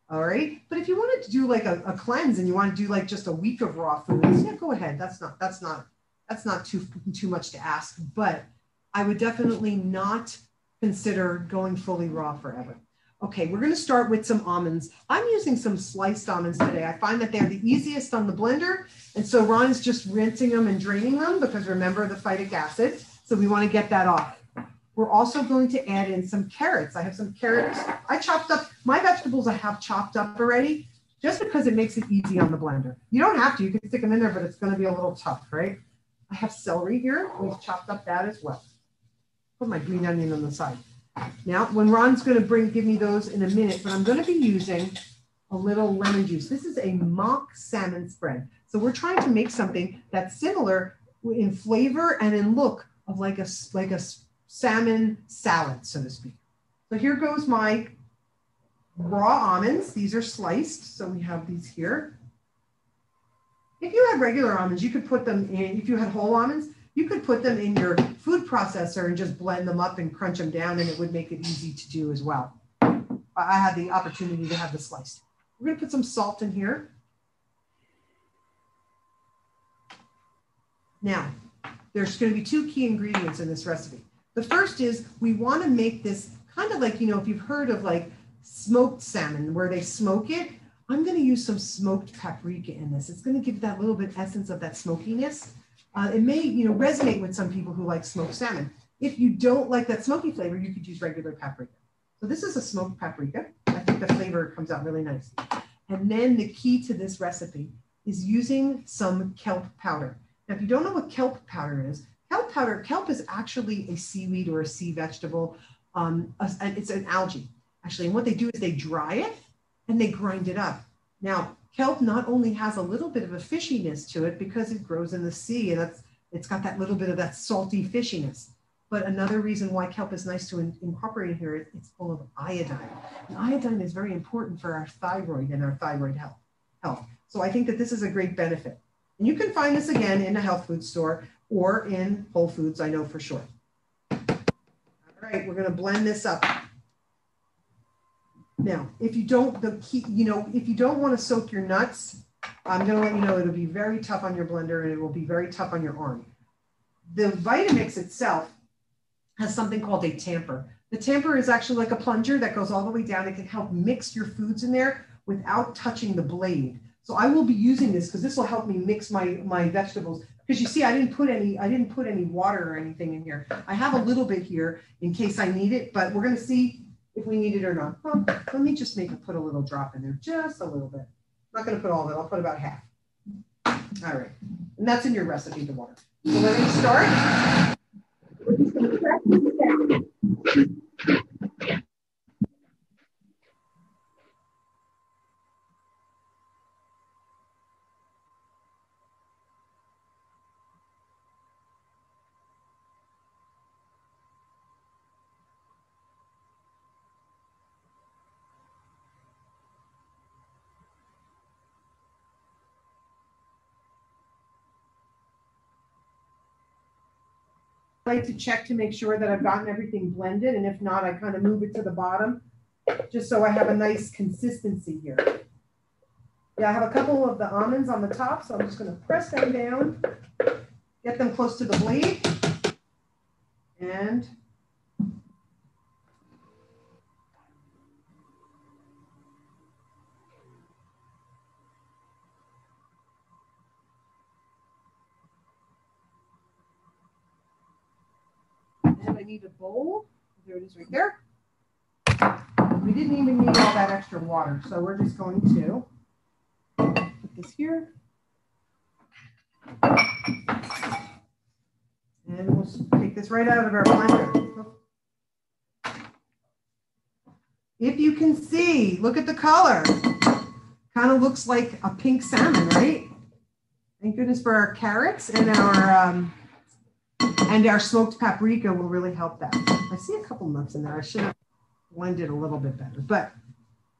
All right. But if you wanted to do like a cleanse and you want to do like just a week of raw foods, yeah, go ahead. That's not too much to ask, but I would definitely not consider going fully raw forever. Okay, we're going to start with some almonds. I'm using some sliced almonds today. I find that they're the easiest on the blender. And so Ron is just rinsing them and draining them because remember the phytic acid. So we want to get that off. We're also going to add in some carrots. I have some carrots. I chopped up my vegetables. I have chopped up already just because it makes it easy on the blender. You don't have to. You can stick them in there, but it's going to be a little tough, right? I have celery here. We've chopped up that as well. Put my green onion on the side. Now, when Ron's going to give me those in a minute, but I'm going to be using a little lemon juice. This is a mock salmon spread. So we're trying to make something that's similar in flavor and in look of like a salmon salad, so to speak. So here goes my raw almonds. These are sliced. So we have these here. If you had regular almonds, you could put them in, if you had whole almonds, you could put them in your food processor and just blend them up and crunch them down, and it would make it easy to do as well. I had the opportunity to have the sliced. We're going to put some salt in here. Now, there's going to be two key ingredients in this recipe. The first is we want to make this kind of like, you know, if you've heard of like smoked salmon where they smoke it, I'm going to use some smoked paprika in this. It's going to give that little bit essence of that smokiness. It may, you know, resonate with some people who like smoked salmon. If you don't like that smoky flavor, you could use regular paprika. So this is a smoked paprika. I think the flavor comes out really nice. And then the key to this recipe is using some kelp powder. Now, if you don't know what kelp powder is is actually a seaweed or a sea vegetable. It's an algae, actually. And what they do is they dry it and they grind it up. Now, kelp not only has a little bit of a fishiness to it because it grows in the sea and it's got that little bit of that salty fishiness. But another reason why kelp is nice to incorporate in here is it's full of iodine. And iodine is very important for our thyroid and our thyroid health. So I think that this is a great benefit. And you can find this again in a health food store or in Whole Foods, I know for sure. All right, we're going to blend this up. Now, if you don't, if you don't want to soak your nuts, I'm going to let you know it'll be very tough on your blender and it will be very tough on your arm. The Vitamix itself has something called a tamper. The tamper is actually like a plunger that goes all the way down. It can help mix your foods in there without touching the blade. So I will be using this because this will help me mix my vegetables. Because you see, I didn't put any water or anything in here. I have a little bit here in case I need it, but we're going to see if we need it or not. Well, let me just put a little drop in there, just a little bit. I'm not going to put all of it. I'll put about half. All right, and that's in your recipe, the water. So let me start. We're just going to press this down. I like to check to make sure that I've gotten everything blended, and if not, I kind of move it to the bottom just so I have a nice consistency here. Yeah, I have a couple of the almonds on the top, so I'm just going to press them down, get them close to the blade, and I need a bowl. There it is right there. We didn't even need all that extra water, so we're just going to put this here. And we'll take this right out of our blender. If you can see, look at the color. Kind of looks like a pink salmon, right? Thank goodness for our carrots and our smoked paprika will really help that. I see a couple nuts in there. I should have blended a little bit better, but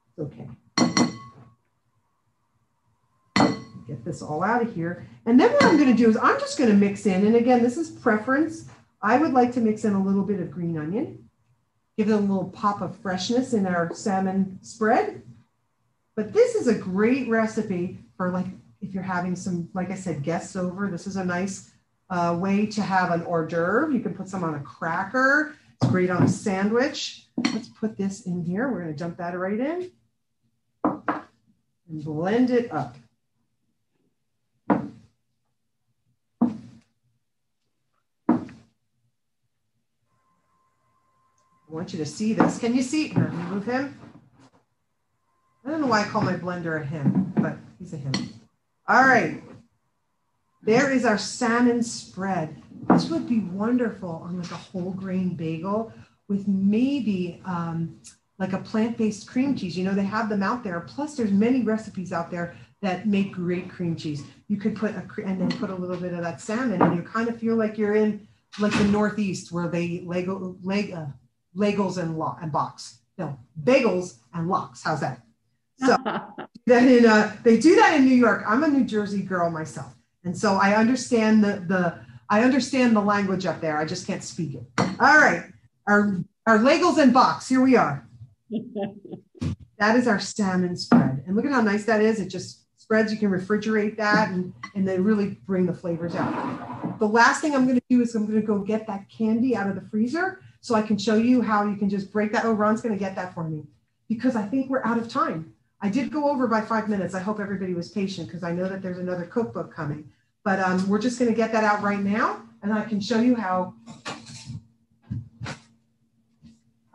it's okay. Get this all out of here. And then what I'm going to do is I'm just going to mix in, and again, this is preference. I would like to mix in a little bit of green onion, give it a little pop of freshness in our salmon spread. But this is a great recipe for, like, if you're having some, like I said, guests over. This is a nice way to have an hors d'oeuvre. You can put some on a cracker. It's great on a sandwich. Let's put this in here. We're going to dump that right in and blend it up. I want you to see this. Can you see? Here, move him. I don't know why I call my blender a him, but he's a him. All right. There is our salmon spread. This would be wonderful on like a whole grain bagel with maybe like a plant-based cream cheese. You know, they have them out there. Plus, there's many recipes out there that make great cream cheese. You could put and then put a little bit of that salmon, and you kind of feel like you're in like the Northeast where they bagels and lox. No, bagels and lox. How's that? So they do that in New York. I'm a New Jersey girl myself, and so I understand the language up there. I just can't speak it. All right, our Legos and box. Here we are. That is our salmon spread, and look at how nice that is. It just spreads. You can refrigerate that, and then really bring the flavors out. The last thing I'm going to do is I'm going to go get that candy out of the freezer so I can show you how you can just break that. Oh, Ron's going to get that for me because I think we're out of time. I did go over by 5 minutes. I hope everybody was patient because I know that there's another cookbook coming. But we're just going to get that out right now, and I can show you how'd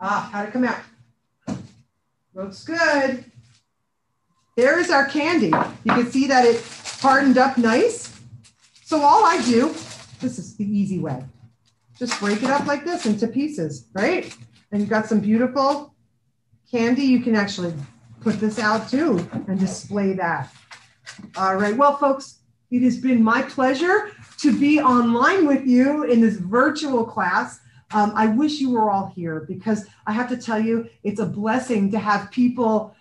it come out. Looks good. There is our candy. You can see that it hardened up nice. So all I do, this is the easy way. Just break it up like this into pieces, right? And you've got some beautiful candy. You can actually put this out too and display that. All right, well, folks, it has been my pleasure to be online with you in this virtual class. I wish you were all here because I have to tell you, it's a blessing to have people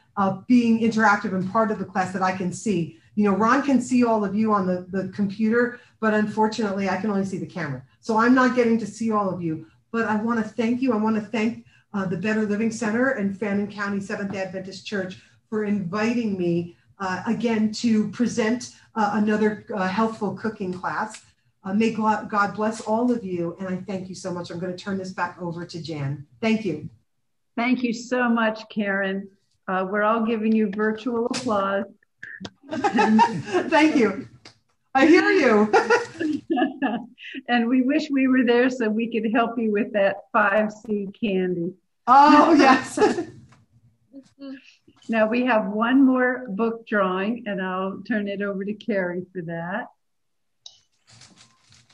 being interactive and part of the class that I can see. You know, Ron can see all of you on the computer, but unfortunately I can only see the camera. So I'm not getting to see all of you, but I want to thank you. I want to thank the Better Living Center and Fannin County Seventh Adventist Church for inviting me again to present another healthful cooking class. May God bless all of you, and I thank you so much. I'm going to turn this back over to Jan. Thank you. Thank you so much, Carin. We're all giving you virtual applause. Thank you. I hear you. And we wish we were there so we could help you with that 5C candy. Oh, yes. Now we have one more book drawing, and I'll turn it over to Carrie for that.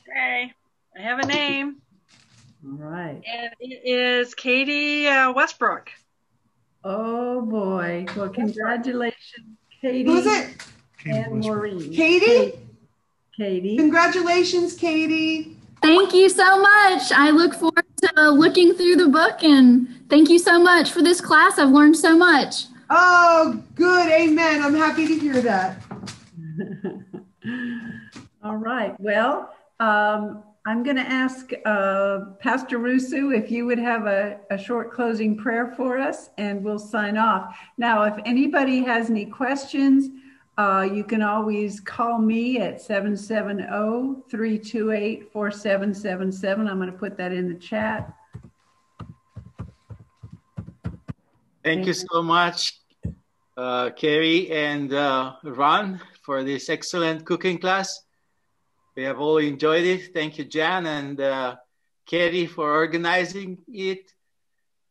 Okay, I have a name. All right. And it is Katie Westbrook. Oh, boy. Well, congratulations, Katie. Who's it? And Maureen. Katie? Katie. Congratulations, Katie. Thank you so much. I look forward to looking through the book, and thank you so much for this class. I've learned so much. Oh, good. Amen. I'm happy to hear that. All right. Well, I'm going to ask Pastor Rusu if you would have a short closing prayer for us, and we'll sign off. Now, if anybody has any questions, you can always call me at 770-328-4777. I'm going to put that in the chat. Thank you so much, Carrie and Ron, for this excellent cooking class. We have all enjoyed it. Thank you, Jan and Carrie, for organizing it.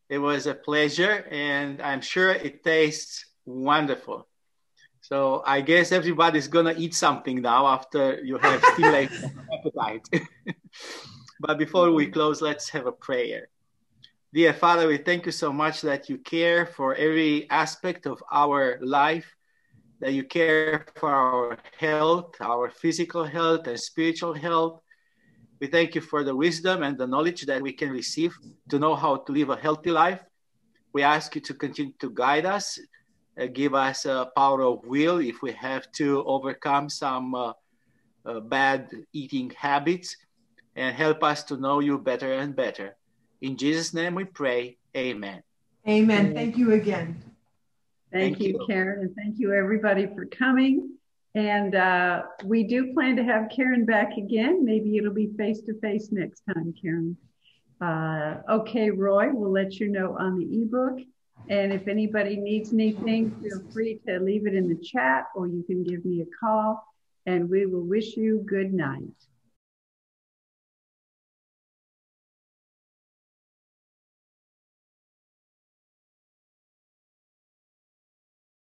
It was a pleasure, and I'm sure it tastes wonderful. So I guess everybody's going to eat something now after you have stimulated appetite. But before we close, let's have a prayer. Dear Father, we thank you so much that you care for every aspect of our life, that you care for our health, our physical health and spiritual health. We thank you for the wisdom and the knowledge that we can receive to know how to live a healthy life. We ask you to continue to guide us give us a power of will if we have to overcome some bad eating habits, and help us to know you better and better. In Jesus' name we pray. Amen. Amen. Thank you again. Thank you, Carin, and thank you everybody for coming. And we do plan to have Carin back again. Maybe it'll be face-to-face next time, Carin. Okay, Roy, we'll let you know on the ebook. And if anybody needs anything, feel free to leave it in the chat, or you can give me a call, and we will wish you good night.